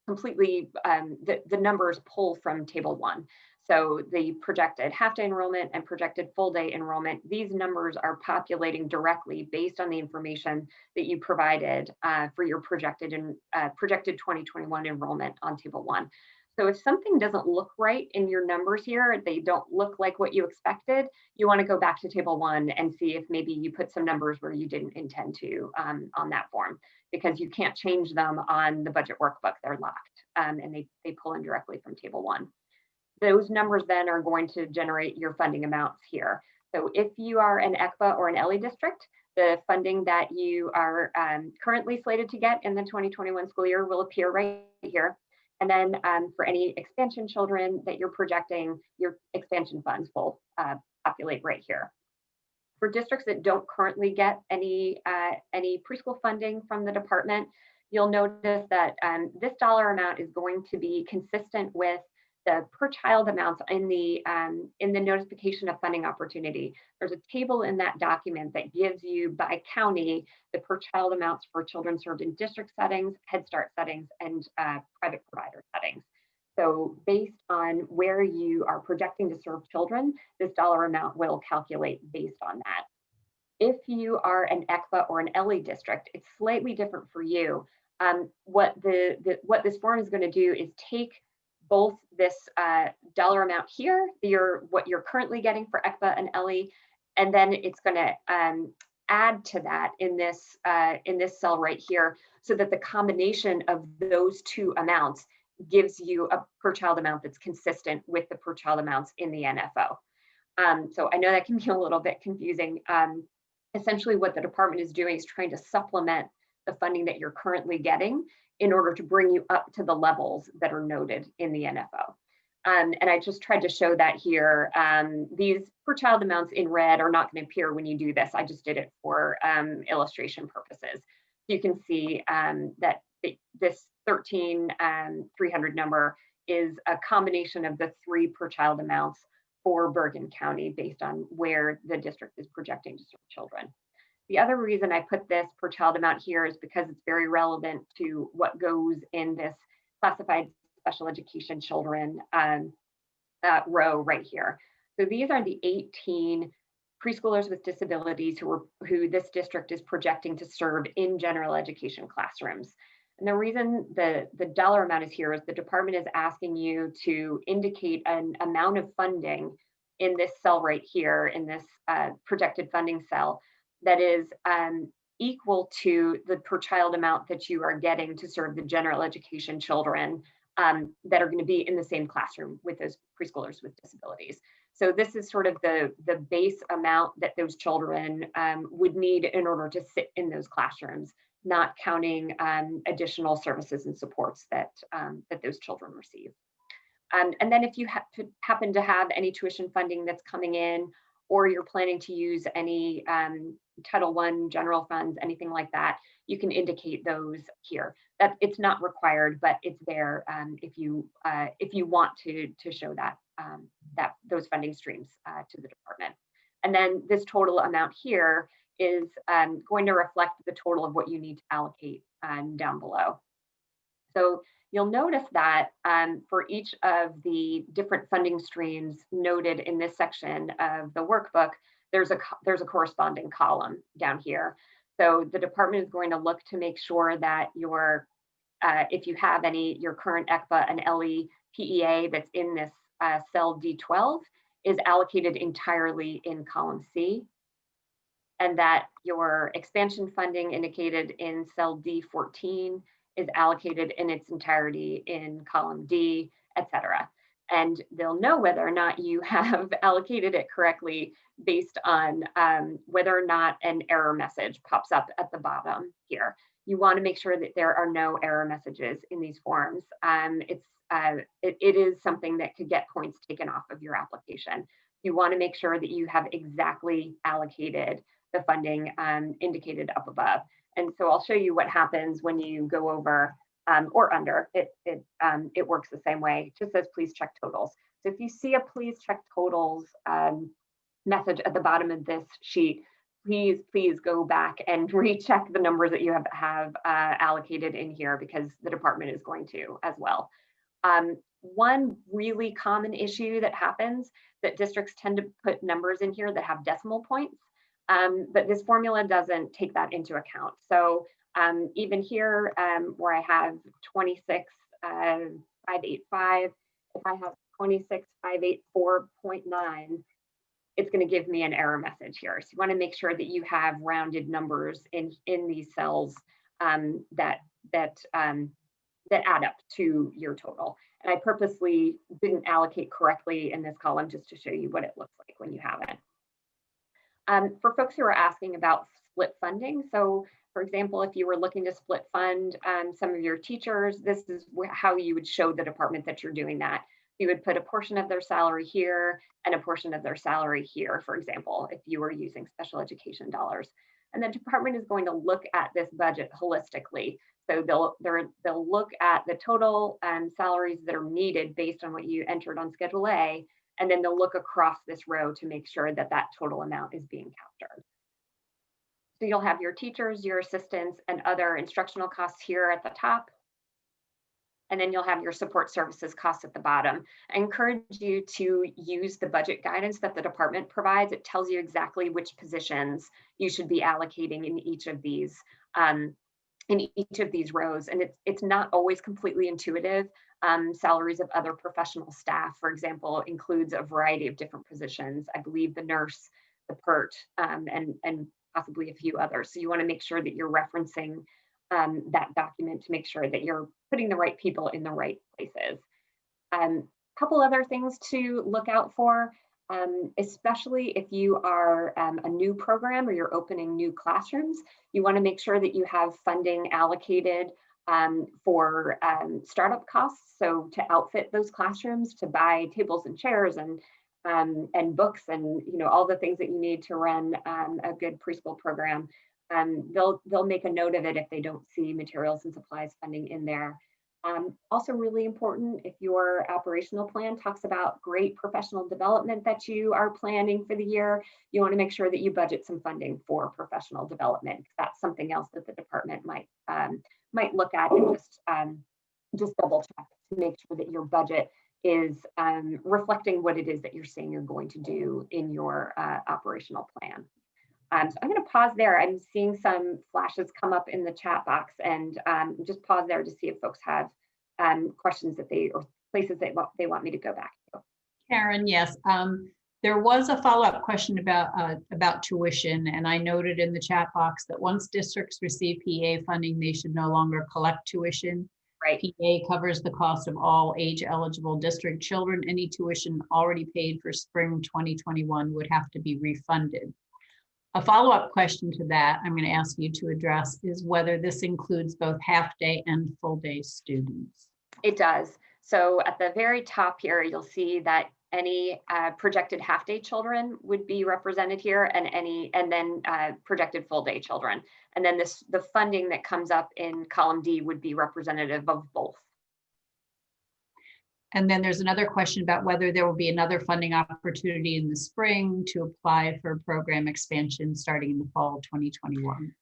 completely, the numbers pull from table 1. So the projected half-day enrollment and projected full-day enrollment, these numbers are populating directly based on the information that you provided for your projected 2021 enrollment on table 1. So if something doesn't look right in your numbers here, they don't look like what you expected, you want to go back to table 1 and see if maybe you put some numbers where you didn't intend to on that form, because you can't change them on the budget workbook. They're locked and they pull in directly from table 1. Those numbers then are going to generate your funding amounts here. So if you are an ECBA or an LE district, the funding that you are currently slated to get in the 2021 school year will appear right here. And then for any expansion children that you're projecting, your expansion funds will populate right here. For districts that don't currently get any preschool funding from the department, you'll notice that this dollar amount is going to be consistent with the per child amounts in the notification of funding opportunity. There's a table in that document that gives you by county the per child amounts for children served in district settings, Head Start settings, and private provider settings. So based on where you are projecting to serve children, this dollar amount will calculate based on that. If you are an ECBA or an LE district, it's slightly different for you. What this form is going to do is take both this dollar amount here, what you're currently getting for ECBA and LE, and then it's going to add to that in this cell right here, so that the combination of those two amounts gives you a per child amount that's consistent with the per child amounts in the NFO. So I know that can be a little bit confusing. Essentially, what the department is doing is trying to supplement the funding that you're currently getting in order to bring you up to the levels that are noted in the NFO. And I just tried to show that here. These per child amounts in red are not going to appear when you do this. I just did it for illustration purposes. You can see that this 13,300 number is a combination of the 3 per child amounts for Bergen County based on where the district is projecting to serve children. The other reason I put this per child amount here is because it's very relevant to what goes in this classified special education children row right here. So these are the 18 preschoolers with disabilities who this district is projecting to serve in general education classrooms. And the reason the dollar amount is here is the department is asking you to indicate an amount of funding in this cell right here, in this projected funding cell, that is equal to the per child amount that you are getting to serve the general education children that are going to be in the same classroom with those preschoolers with disabilities. So this is sort of the base amount that those children would need in order to sit in those classrooms, not counting additional services and supports that those children receive. And then if you happen to have any tuition funding that's coming in, or you're planning to use any Title I general funds, anything like that, you can indicate those here. That it's not required, but it's there if you want to show that those funding streams to the department. And then this total amount here is going to reflect the total of what you need to allocate down below. So you'll notice that for each of the different funding streams noted in this section of the workbook, there's a corresponding column down here. So the department is going to look to make sure that your, if you have any, your current ECPA and LE PEA that's in this cell D12 is allocated entirely in column C, and that your expansion funding indicated in cell D14 is allocated in its entirety in column D, etc. And they'll know whether or not you have allocated it correctly based on whether or not an error message pops up at the bottom here. You want to make sure that there are no error messages in these forms. It is something that could get points taken off of your application. You want to make sure that you have exactly allocated the funding indicated up above. And so I'll show you what happens when you go over or under. It works the same way. It just says please check totals. So if you see a please check totals message at the bottom of this sheet, please go back and recheck the numbers that you have allocated in here, because the department is going to as well. One really common issue that happens that districts tend to put numbers in here that have decimal points. But this formula doesn't take that into account. So even here, where I have 26,585, if I have 26,584.9, it's going to give me an error message here. So you want to make sure that you have rounded numbers in these cells that add up to your total. And I purposely didn't allocate correctly in this column just to show you what it looks like when you have it. For folks who are asking about split funding, so for example, if you were looking to split fund some of your teachers, this is how you would show the department that you're doing that. You would put a portion of their salary here and a portion of their salary here, for example, if you were using special education dollars. And the department is going to look at this budget holistically. So they'll look at the total salaries that are needed based on what you entered on Schedule A, and then they'll look across this row to make sure that that total amount is being captured. So you'll have your teachers, your assistants, and other instructional costs here at the top. And then you'll have your support services costs at the bottom. I encourage you to use the budget guidance that the department provides. It tells you exactly which positions you should be allocating in each of these rows. And it's not always completely intuitive. Salaries of other professional staff, for example, includes a variety of different positions. I believe the nurse, the PERT, and possibly a few others. So you want to make sure that you're referencing that document to make sure that you're putting the right people in the right places. Couple other things to look out for, especially if you are a new program or you're opening new classrooms, you want to make sure that you have funding allocated for startup costs. So to outfit those classrooms, to buy tables and chairs and books and all the things that you need to run a good preschool program. They'll make a note of it if they don't see materials and supplies funding in there. Also really important, if your operational plan talks about great professional development that you are planning for the year, you want to make sure that you budget some funding for professional development. That's something else that the department might look at and just double check to make sure that your budget is reflecting what it is that you're saying you're going to do in your operational plan. So I'm going to pause there. I'm seeing some flashes come up in the chat box, and just pause there to see if folks have questions that or places that they want me to go back to. Karen, yes. There was a follow-up question about tuition, and I noted in the chat box that once districts receive PA funding, they should no longer collect tuition. Right. PA covers the cost of all age-eligible district children. Any tuition already paid for spring 2021 would have to be refunded. A follow-up question to that I'm going to ask you to address is whether this includes both half-day and full-day students. It does. So at the very top here, you'll see that any projected half-day children would be represented here, and then projected full-day children. And then the funding that comes up in column D would be representative of both. And then there's another question about whether there will be another funding opportunity in the spring to apply for program expansion starting in the fall 2021.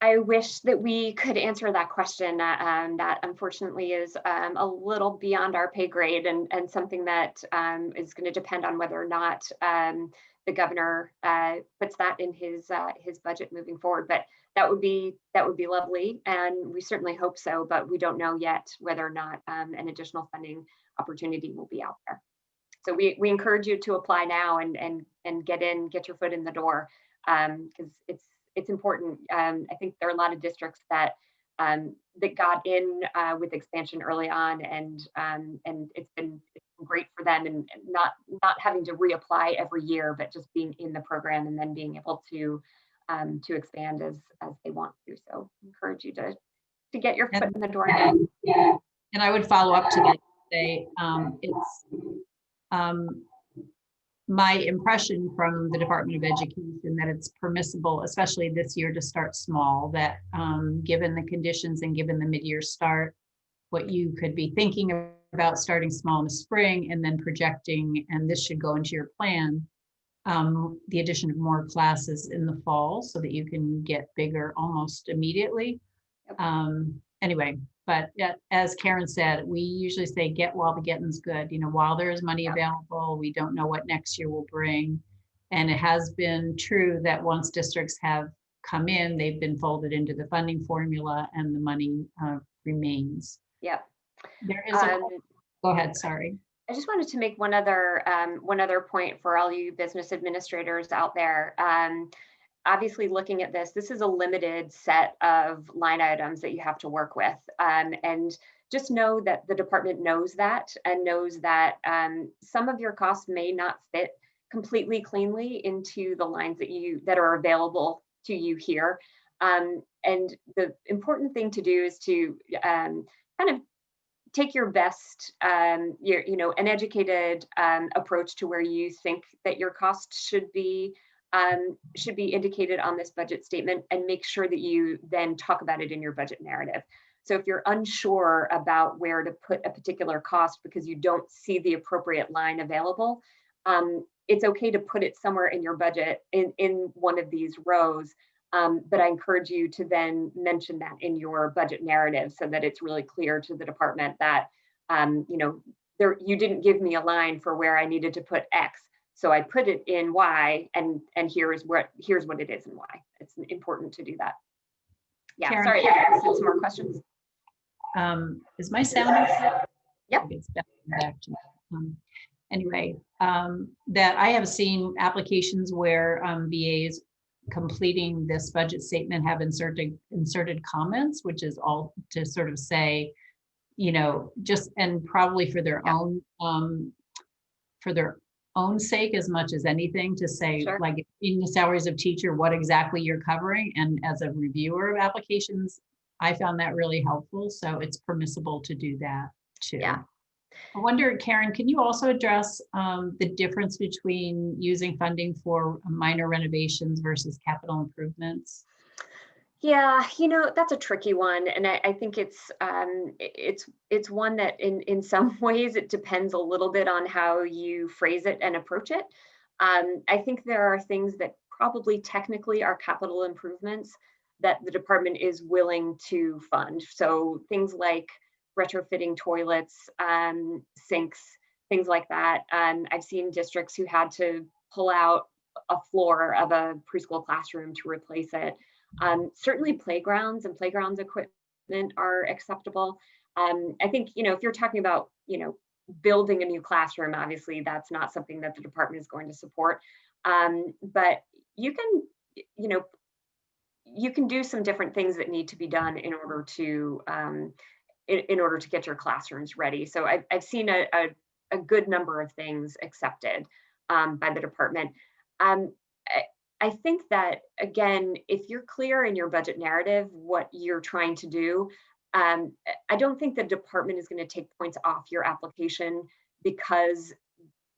I wish that we could answer that question. That unfortunately is a little beyond our pay grade, and something that is going to depend on whether or not the governor puts that in his budget moving forward. But that would be lovely, and we certainly hope so. But we don't know yet whether or not an additional funding opportunity will be out there. So we encourage you to apply now and get your foot in the door, because it's important. I think there are a lot of districts that got in with expansion early on, and it's been great for them, and not having to reapply every year, but just being in the program and then being able to expand as they want to. So encourage you to get your foot in the door now. And I would follow up to that. Say it's my impression from the Department of Education that it's permissible, especially this year, to start small, that given the conditions and given the mid-year start, what you could be thinking about starting small in the spring and then projecting, and this should go into your plan, the addition of more classes in the fall so that you can get bigger almost immediately. Anyway, but as Karen said, we usually say get while the getting's good. While there is money available, we don't know what next year will bring. And it has been true that once districts have come in, they've been folded into the funding formula and the money remains. Yep. There is go ahead, sorry. I just wanted to make one other point for all you business administrators out there. Obviously, looking at this is a limited set of line items that you have to work with. And just know that the department knows that, and knows that some of your costs may not fit completely cleanly into the lines that are available to you here. And the important thing to do is to kind of take your best, an educated approach to where you think that your costs should be indicated on this budget statement, and make sure that you then talk about it in your budget narrative. So if you're unsure about where to put a particular cost because you don't see the appropriate line available, it's okay to put it somewhere in your budget in one of these rows. But I encourage you to then mention that in your budget narrative so that it's really clear to the department that, you didn't give me a line for where I needed to put X. So I put it in Y, and here's what it is in Y. It's important to do that. Yeah, Karen, sorry, some more questions. Is my sound? Yep. Anyway, that I have seen applications where VAs completing this budget statement have inserted comments, which is all to sort of say, just, and probably for their own sake as much as anything, to say, sure, like in the salaries of teacher, what exactly you're covering. And as a reviewer of applications, I found that really helpful. So it's permissible to do that too. Yeah. I wonder, Karen, can you also address the difference between using funding for minor renovations versus capital improvements? Yeah, that's a tricky one, and I think it's one that in some ways it depends a little bit on how you phrase it and approach it. I think there are things that probably technically are capital improvements that the department is willing to fund. So things like retrofitting toilets, sinks, things like that. I've seen districts who had to pull out a floor of a preschool classroom to replace it. Certainly playgrounds and playgrounds equipment are acceptable. I think, if you're talking about, building a new classroom, obviously that's not something that the department is going to support. But you can, you know, you can do some different things that need to be done in order to get your classrooms ready. So I've seen a good number of things accepted by the department. Um, I think that, again, if you're clear in your budget narrative, what you're trying to do, I don't think the department is going to take points off your application because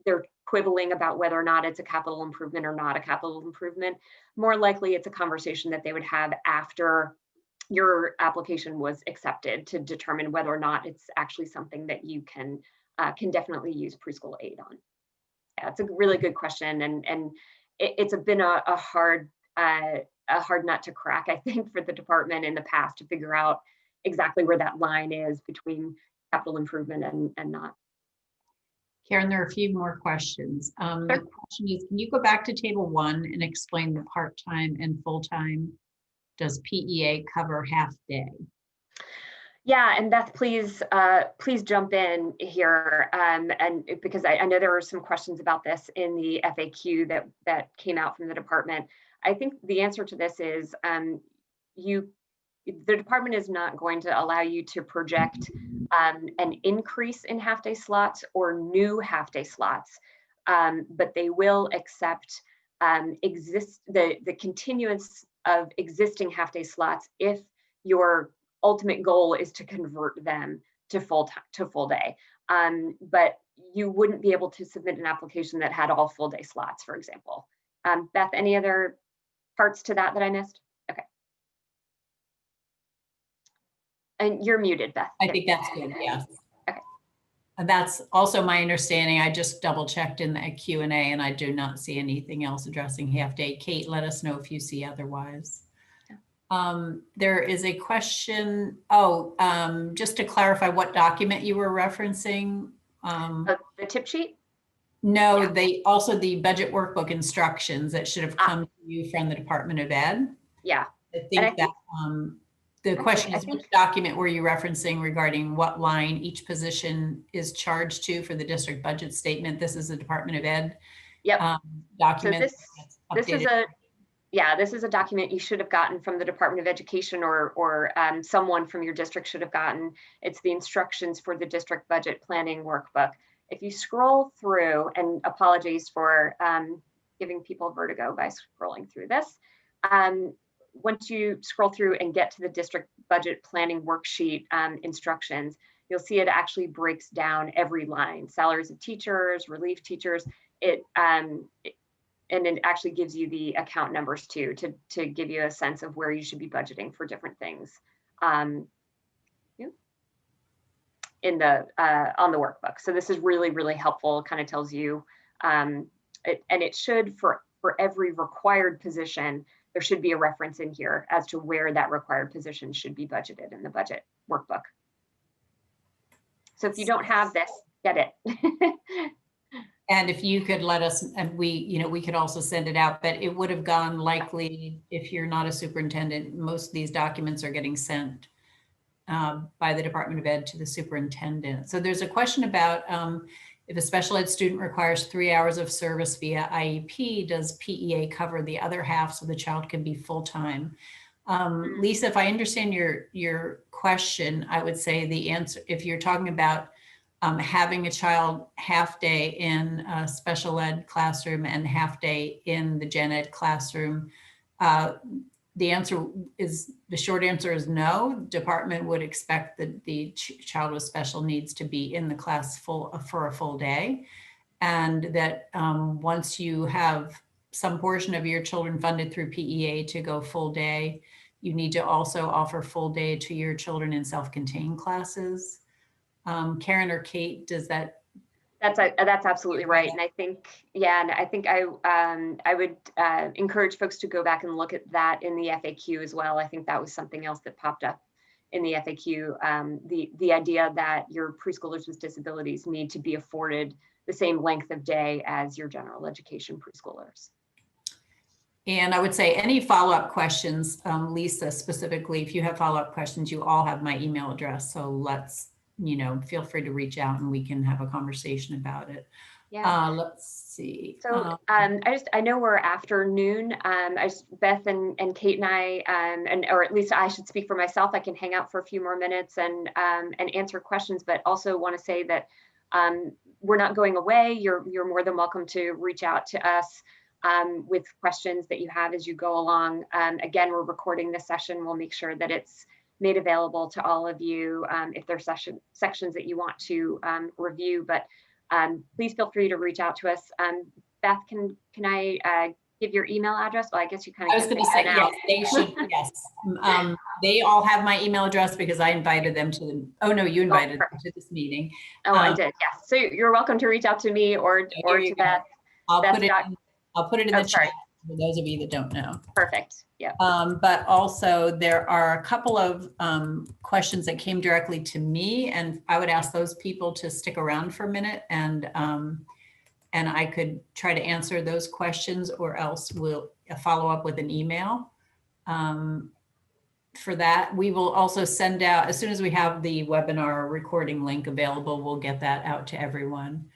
they're quibbling about whether or not it's a capital improvement or not a capital improvement. More likely, it's a conversation that they would have after your application was accepted to determine whether or not it's actually something that you can definitely use preschool aid on. Yeah, it's a really good question, and it's been a hard nut to crack, I think, for the department in the past to figure out exactly where that line is between capital improvement and not. Karen, there are a few more questions. Sure. The question is, can you go back to table 1 and explain the part-time and full-time? Does PEA cover half day? Yeah, and Beth, please jump in here, and because I know there were some questions about this in the FAQ that came out from the department. I think the answer to this is the department is not going to allow you to project an increase in half-day slots or new half-day slots, but they will accept the continuance of existing half-day slots if your ultimate goal is to convert them to full day. But you wouldn't be able to submit an application that had all full day slots, for example. Beth, any other parts to that I missed? Okay. And you're muted, Beth. I think that's good, yes. Okay. And that's also my understanding. I just double checked in the Q&A and I do not see anything else addressing half day. Kate, let us know if you see otherwise. There is a question. Just to clarify what document you were referencing. The tip sheet? No, yeah. Also the budget workbook instructions that should have come to you from the Department of Ed. Yeah. I think that the question is, which document were you referencing regarding what line each position is charged to for the district budget statement? This is the Department of Ed document. So this is a document you should have gotten from the Department of Education or someone from your district should have gotten. It's the instructions for the district budget planning workbook. If you scroll through, and apologies for giving people vertigo by scrolling through this, once you scroll through and get to the district budget planning worksheet instructions, you'll see it actually breaks down every line: salaries of teachers, relief teachers. And it actually gives you the account numbers too, to give you a sense of where you should be budgeting for different things in the on the workbook. So this is really, really helpful. Kind of tells you, and it should for every required position, there should be a reference in here as to where that required position should be budgeted in the budget workbook. So if you don't have this, get it. And if you could let us, and we could also send it out, but it would have gone likely, if you're not a superintendent, most of these documents are getting sent by the Department of Ed to the superintendent. So there's a question about if a special ed student requires 3 hours of service via IEP, does PEA cover the other half so the child can be full-time? Lisa, if I understand your question, I would say the answer, if you're talking about having a child half day in a special ed classroom and half day in the gen ed classroom, the short answer is no. Department would expect that the child with special needs to be in the class for a full day. And that once you have some portion of your children funded through PEA to go full day, you need to also offer full day to your children in self-contained classes. Karen or Kate, does that? That's absolutely right. And I think, yeah, and I think I would encourage folks to go back and look at that in the FAQ as well. I think that was something else that popped up in the FAQ. The idea that your preschoolers with disabilities need to be afforded the same length of day as your general education preschoolers. And I would say any follow-up questions, Lisa, specifically, if you have follow-up questions, you all have my email address. So let's, feel free to reach out and we can have a conversation about it. Yeah. Let's see. So I know we're afternoon. Beth and Kate and I, or at least I should speak for myself. I can hang out for a few more minutes and answer questions, but also want to say that we're not going away. You're more than welcome to reach out to us with questions that you have as you go along. Again, we're recording this session. We'll make sure that it's made available to all of you if there's sections that you want to review, but please feel free to reach out to us. Beth, can I give your email address? Well, I guess you kind of. I was going to say, yes, they should, yes. They all have my email address because I invited them to the, oh no, you invited them to this meeting. Oh, I did, yes. So you're welcome to reach out to me or to Beth. I'll put it in the chat for those of you that don't know. Perfect, yeah. But also there are a couple of questions that came directly to me, and I would ask those people to stick around for a minute and I could try to answer those questions, or else we'll follow up with an email. For that, we will also send out, as soon as we have the webinar recording link available, we'll get that out to everyone.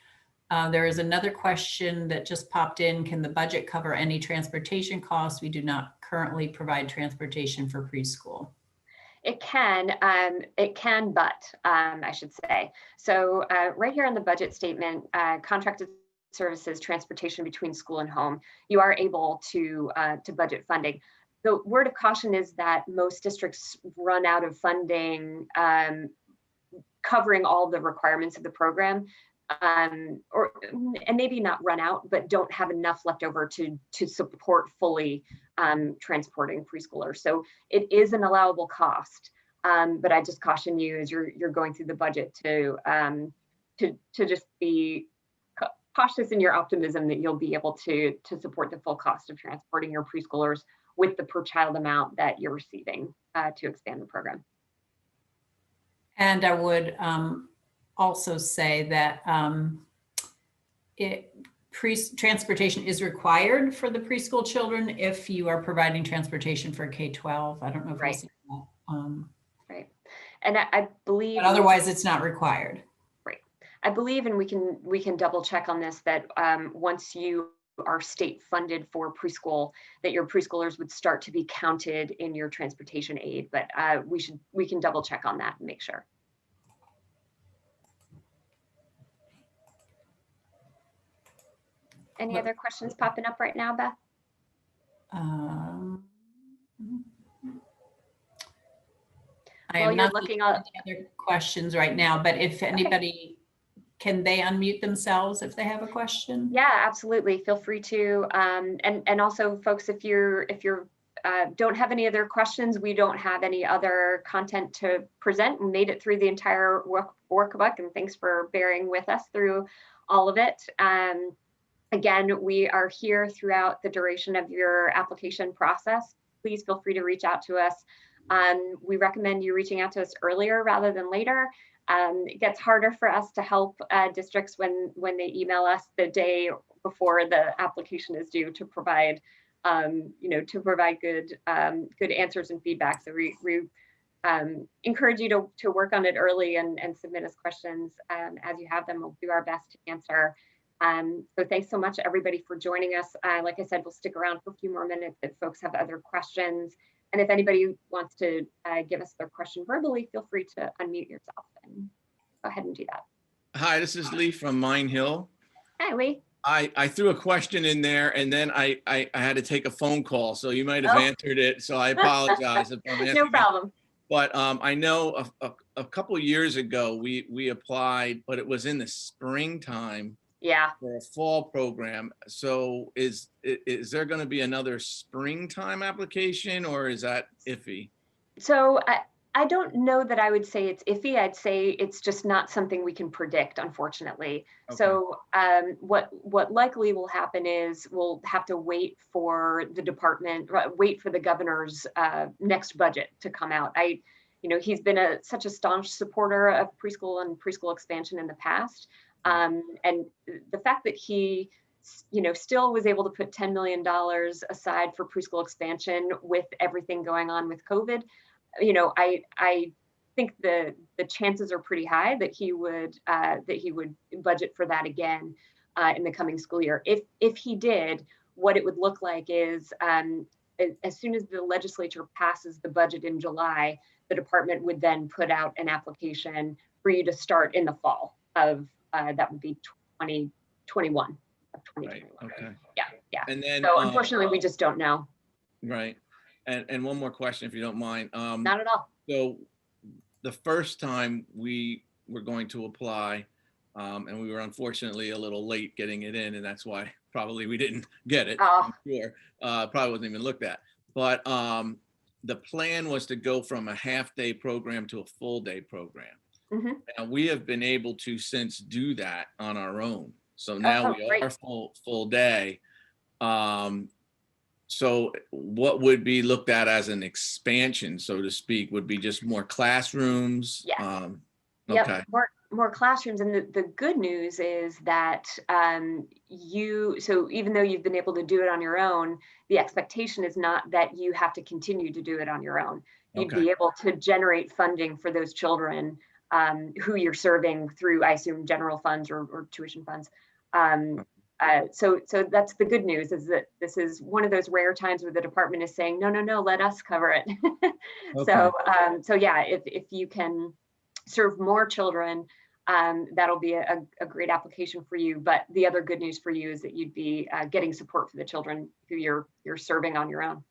There is another question that just popped in. Can the budget cover any transportation costs? We do not currently provide transportation for preschool. It can, but I should say. So right here on the budget statement, contracted services, transportation between school and home, you are able to budget funding. The word of caution is that most districts run out of funding covering all the requirements of the program. And maybe not run out, but don't have enough left over to support fully transporting preschoolers. So it is an allowable cost, but I just caution you as you're going through the budget to just be cautious in your optimism that you'll be able to support the full cost of transporting your preschoolers with the per child amount that you're receiving to expand the program. And I would also say that transportation is required for the preschool children if you are providing transportation for K-12. I don't know if right. You've seen that. Right. And I believe. But otherwise, it's not required. Right. I believe, and we can double check on this, that once you are state funded for preschool, that your preschoolers would start to be counted in your transportation aid. But we can double check on that and make sure. Any other questions popping up right now, Beth? I am not looking at other questions right now, but if anybody, can they unmute themselves if they have a question? Yeah, absolutely. Feel free to. And also, folks, if you don't have any other questions, we don't have any other content to present. We made it through the entire workbook, and thanks for bearing with us through all of it. Again, we are here throughout the duration of your application process. Please feel free to reach out to us. We recommend you reaching out to us earlier rather than later. It gets harder for us to help districts when they email us the day before the application is due to provide, good answers and feedback. So we encourage you to work on it early and submit us questions as you have them. We'll do our best to answer. So thanks so much, everybody, for joining us. Like I said, we'll stick around for a few more minutes if folks have other questions. And if anybody wants to give us their question verbally, feel free to unmute yourself and go ahead and do that. Hi, this is Lee from Mine Hill. Hi, Lee. I threw a question in there and then I had to take a phone call. So you might have Oh. answered it. So I apologize if I'm No answering it. problem. But I know a couple of years ago, we applied, but it was in the springtime Yeah. for a fall program. So is there going to be another springtime application, or is that iffy? So I don't know that I would say it's iffy. I'd say it's just not something we can predict, unfortunately. Okay. So what likely will happen is we'll have to wait for the department, wait for the governor's next budget to come out. He's been such a staunch supporter of preschool and preschool expansion in the past. And the fact that he still was able to put $10 million aside for preschool expansion with everything going on with COVID, I think the chances are pretty high that he would budget for that again in the coming school year. If he did, what it would look like is as soon as the legislature passes the budget in July, the department would then put out an application for you to start in the fall of that would be 2021 of 2021. Right. Okay. Yeah. And then So unfortunately, we just don't know. right. And one more question, if you don't mind. Not at all. So the first time we were going to apply, and we were unfortunately a little late getting it in, and that's why probably we didn't get it. I'm sure. Probably wasn't even looked at. But the plan was to go from a half-day program to a full-day program. Mm-hmm. And we have been able to since do that on our own. So now we great. are full day. So what would be looked at as an expansion, so to speak, would be just more classrooms? Yes. Okay. Yep. More classrooms. And the good news is that so even though you've been able to do it on your own, the expectation is not that you have to continue to do it on your own. You'd be able to generate funding for those children who you're serving through, I assume, general funds or tuition funds. So that's the good news, is that this is one of those rare times where the department is saying, no, let us cover it. Okay. So yeah, if you can serve more children, that'll be a great application for you. But the other good news for you is that you'd be getting support for the children who you're serving on your own.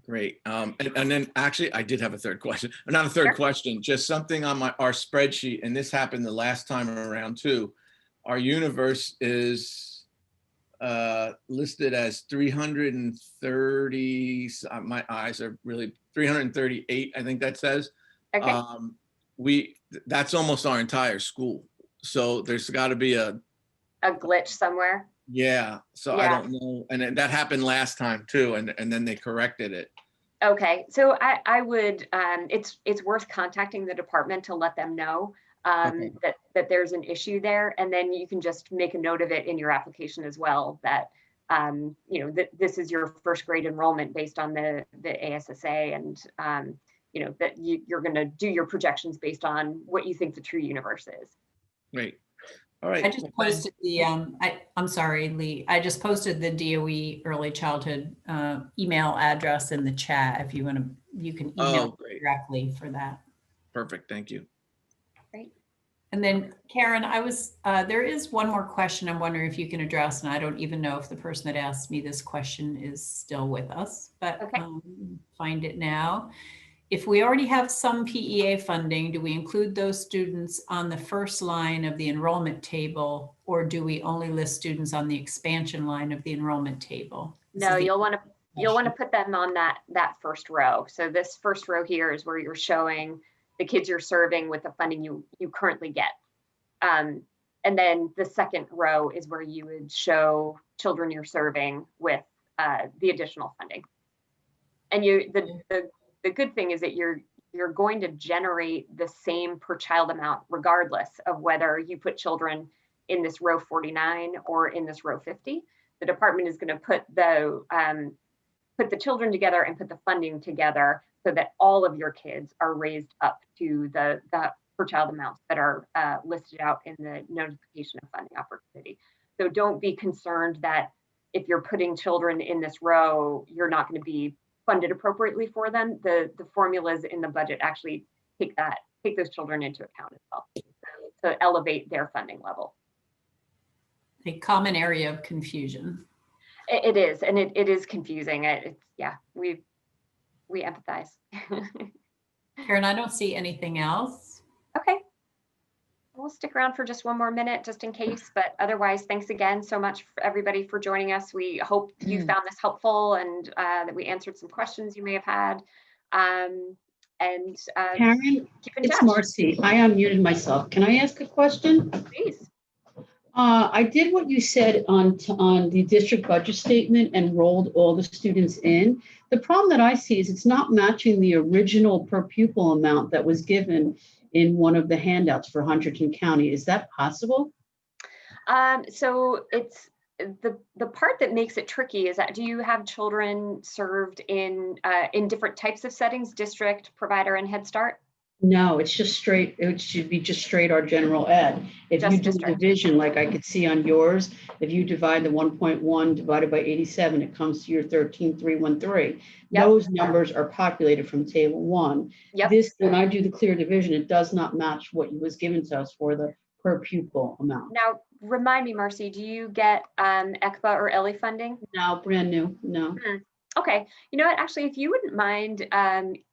Great. And then actually, I did have a third question. Not a third question, just something on our spreadsheet. And this happened the last time around too. Our universe is listed as 330. My eyes are really 338. I think that says. Okay. That's almost our entire school. So there's got to be a glitch somewhere. Yeah. So Yeah. I don't know. And that happened last time too. And then they corrected it. Okay. So I would, it's worth contacting the department to let them know that there's an issue there. And then you can just make a note of it in your application as well, that, that this is your first grade enrollment based on the ASSA, and, that you're going to do your projections based on what you think the true universe is. Great. All right. I just posted the, I'm sorry, Lee, I just posted the DOE early childhood email address in the chat. If you want to, you can email directly for that. Perfect. Thank you. Great. And then Karen, there is one more question I'm wondering if you can address, and I don't even know if the person that asked me this question is still with us, but find it now. If we already have some PEA funding, do we include those students on the first line of the enrollment table, or do we only list students on the expansion line of the enrollment table? No, you'll want to put them on that first row. So this first row here is where you're showing the kids you're serving with the funding you currently get. And then the second row is where you would show children you're serving with the additional funding. And the good thing is that you're going to generate the same per child amount regardless of whether you put children in this row 49 or in this row 50. The department is going to put the children together and put the funding together so that all of your kids are raised up to the per child amounts that are listed out in the notification of funding opportunity. So don't be concerned that if you're putting children in this row, you're not going to be funded appropriately for them. The formulas in the budget actually take those children into account as well, to elevate their funding level. A common area of confusion. It is, and it is confusing. Yeah, we empathize. Karen, I don't see anything else. Okay. We'll stick around for just one more minute just in case, but otherwise, thanks again so much for everybody for joining us. We hope you found this helpful and that we answered some questions you may have had. Karen, keep in it's touch. Marcy. I unmuted myself. Can I ask a question? Please. I did what you said on the district budget statement and rolled all the students in. The problem that I see is it's not matching the original per pupil amount that was given in one of the handouts for Hunterdon County. Is that possible? So it's the part that makes it tricky is that do you have children served in different types of settings, district, provider, and Head Start? No, it's just straight. It should be just straight our general ed. If Just you do district. division, like I could see on yours, if you divide the 1.1 divided by 87, it comes to your 13,313. Yep. Those numbers are populated from table 1. Yep. This, when I do the clear division, it does not match what was given to us for the per pupil amount. Now, remind me, Marcy, do you get ECPA or ELI funding? No, brand new, no. Okay, you know what, actually, if you wouldn't mind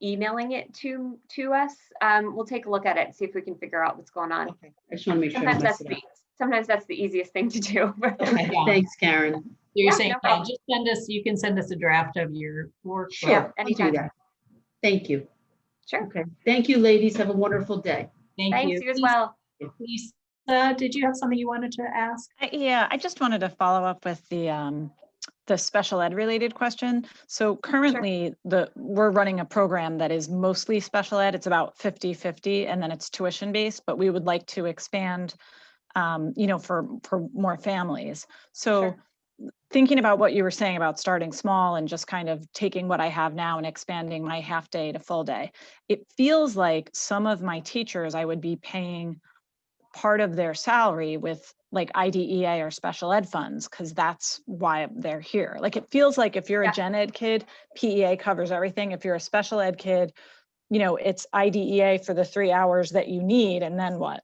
emailing it to us, we'll take a look at it and see if we can figure out what's going on. Okay. I just want to make sure I don't mess it up. Sometimes that's the easiest thing to do. Okay, Yeah. thanks, Karen. You're Yeah, saying, no problem. just send us, you can send us a draft of your work. Sure, Yeah, I'll do anytime. that. Thank you. Sure. Okay, thank you, ladies. Have a wonderful day. Thanks, you as well. Lisa, did you have something you wanted to ask? Yeah, I just wanted to follow up with the special ed related question. So currently we're running a program that is mostly special ed. It's about 50-50 and then it's tuition based, but we would like to expand, for more families. So thinking about what you were saying about starting small and just kind of taking what I have now and expanding my half day to full day, it feels like some of my teachers, I would be paying part of their salary with like IDEA or special ed funds, because that's why they're here. Like, it feels like if you're a gen ed kid, PEA covers everything. If you're a special ed kid, it's IDEA for the 3 hours that you need, and then what?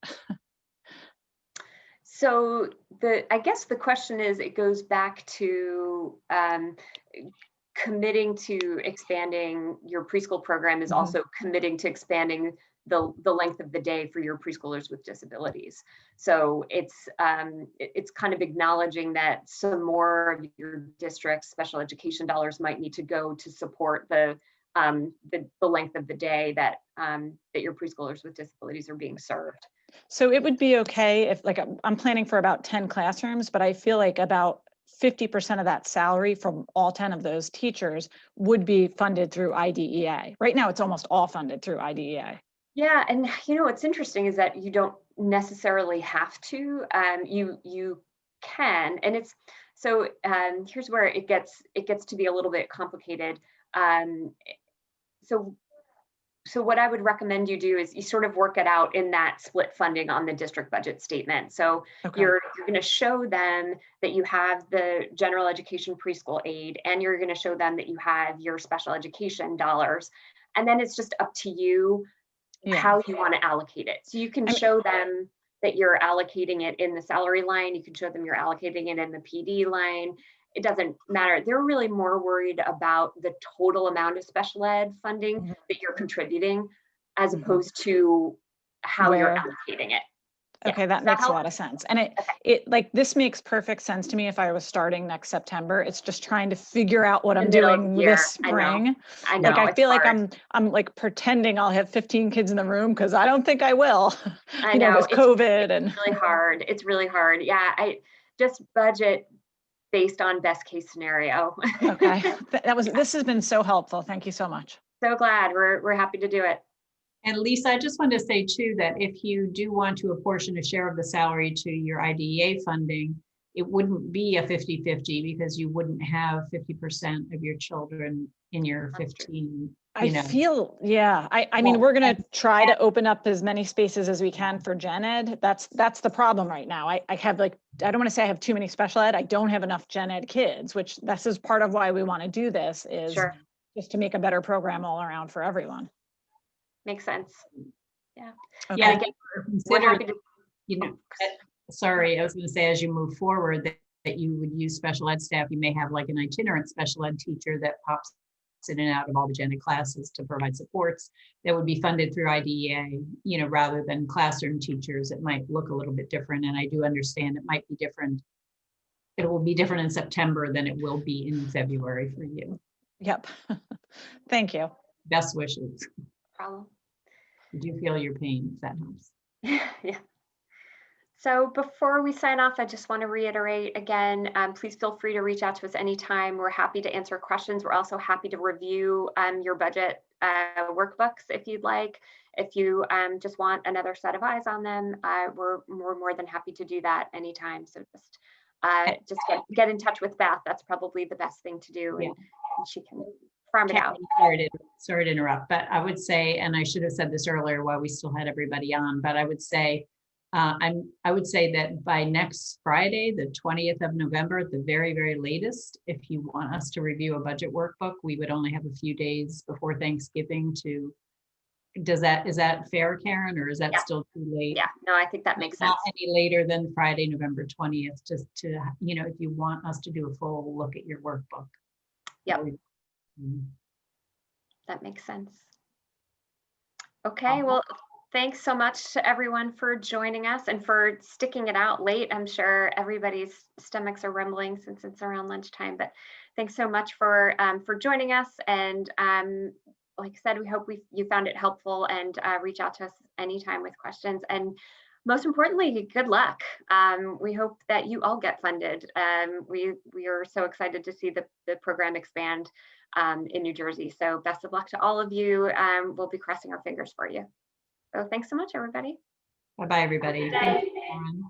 So I guess the question is, it goes back to committing to expanding your preschool program is also committing to expanding the length of the day for your preschoolers with disabilities. So it's kind of acknowledging that some more of your district's special education dollars might need to go to support the length of the day that your preschoolers with disabilities are being served. So it would be okay if, like, I'm planning for about 10 classrooms, but I feel like about 50% of that salary from all 10 of those teachers would be funded through IDEA. Right now, it's almost all funded through IDEA. Yeah, and what's interesting is that you don't necessarily have to. You can, and it's so. Here's where it gets to be a little bit complicated. So what I would recommend you do is you sort of work it out in that split funding on the district budget statement. So you're going to show them that you have the general education preschool aid, and you're going to show them that you have your special education dollars, and then it's just up to you how you want to allocate it. So you can show them that you're allocating it in the salary line. You can show them you're allocating it in the PD line. It doesn't matter. They're really more worried about the total amount of special ed funding that you're contributing, as opposed to how you're allocating it. Okay, that makes a lot of sense. And it like, this makes perfect sense to me if I was starting next September. It's just trying to figure out what I'm doing this spring. I know. Like, I feel like I'm like pretending I'll have 15 kids in the room, because I don't think I will. I know, with COVID it's really hard. It's really hard. Yeah, I just budget based on best case scenario. Okay, this has been so helpful. Thank you so much. So glad. We're happy to do it. And Lisa, I just want to say too, that if you do want to apportion a share of the salary to your IDEA funding, it wouldn't be a 50-50, because you wouldn't have 50% of your children in your 15. I mean, we're going to try to open up as many spaces as we can for gen ed. That's the problem right now. I have, like, I don't want to say I have too many special ed. I don't have enough gen ed kids, which this is part of why we want to do this, is just to make a better program all around for everyone. Makes sense. Yeah. Okay. Yeah. We're happy to, sorry, I was going to say, as you move forward, that you would use special ed staff. You may have like an itinerant special ed teacher that pops in and out of all the gen ed classes to provide supports that would be funded through IDEA, you know, rather than classroom teachers. It might look a little bit different. And I do understand it might be different. It will be different in September than it will be in February for you. Yep. Thank you. Best wishes. Problem. I do feel your pain, if that helps. Yeah. So before we sign off, I just want to reiterate again, please feel free to reach out to us anytime. We're happy to answer questions. We're also happy to review your budget workbooks if you'd like. If you just want another set of eyes on them, we're more than happy to do that anytime. So just get in touch with Beth. That's probably the best thing to do, and she can farm it out. Sorry to interrupt, but I would say, and I should have said this earlier while we still had everybody on, but I would say, I would say that by next Friday, the 20th of November, at the very, very latest, if you want us to review a budget workbook, we would only have a few days before Thanksgiving to, is that fair, Karen, or is that still too late? Yeah, no, I think that makes sense. Not any later than Friday, November 20th, just to, you know, if you want us to do a full look at your workbook. Yep. That makes sense. Okay, well, thanks so much to everyone for joining us and for sticking it out late. I'm sure everybody's stomachs are rumbling since it's around lunchtime, but thanks so much for joining us. And like I said, we hope you found it helpful, and reach out to us anytime with questions. And most importantly, good luck. We hope that you all get funded. We are so excited to see the program expand in New Jersey. So best of luck to all of you. We'll be crossing our fingers for you. So thanks so much, everybody. Bye-bye, everybody. Thank you, Karen.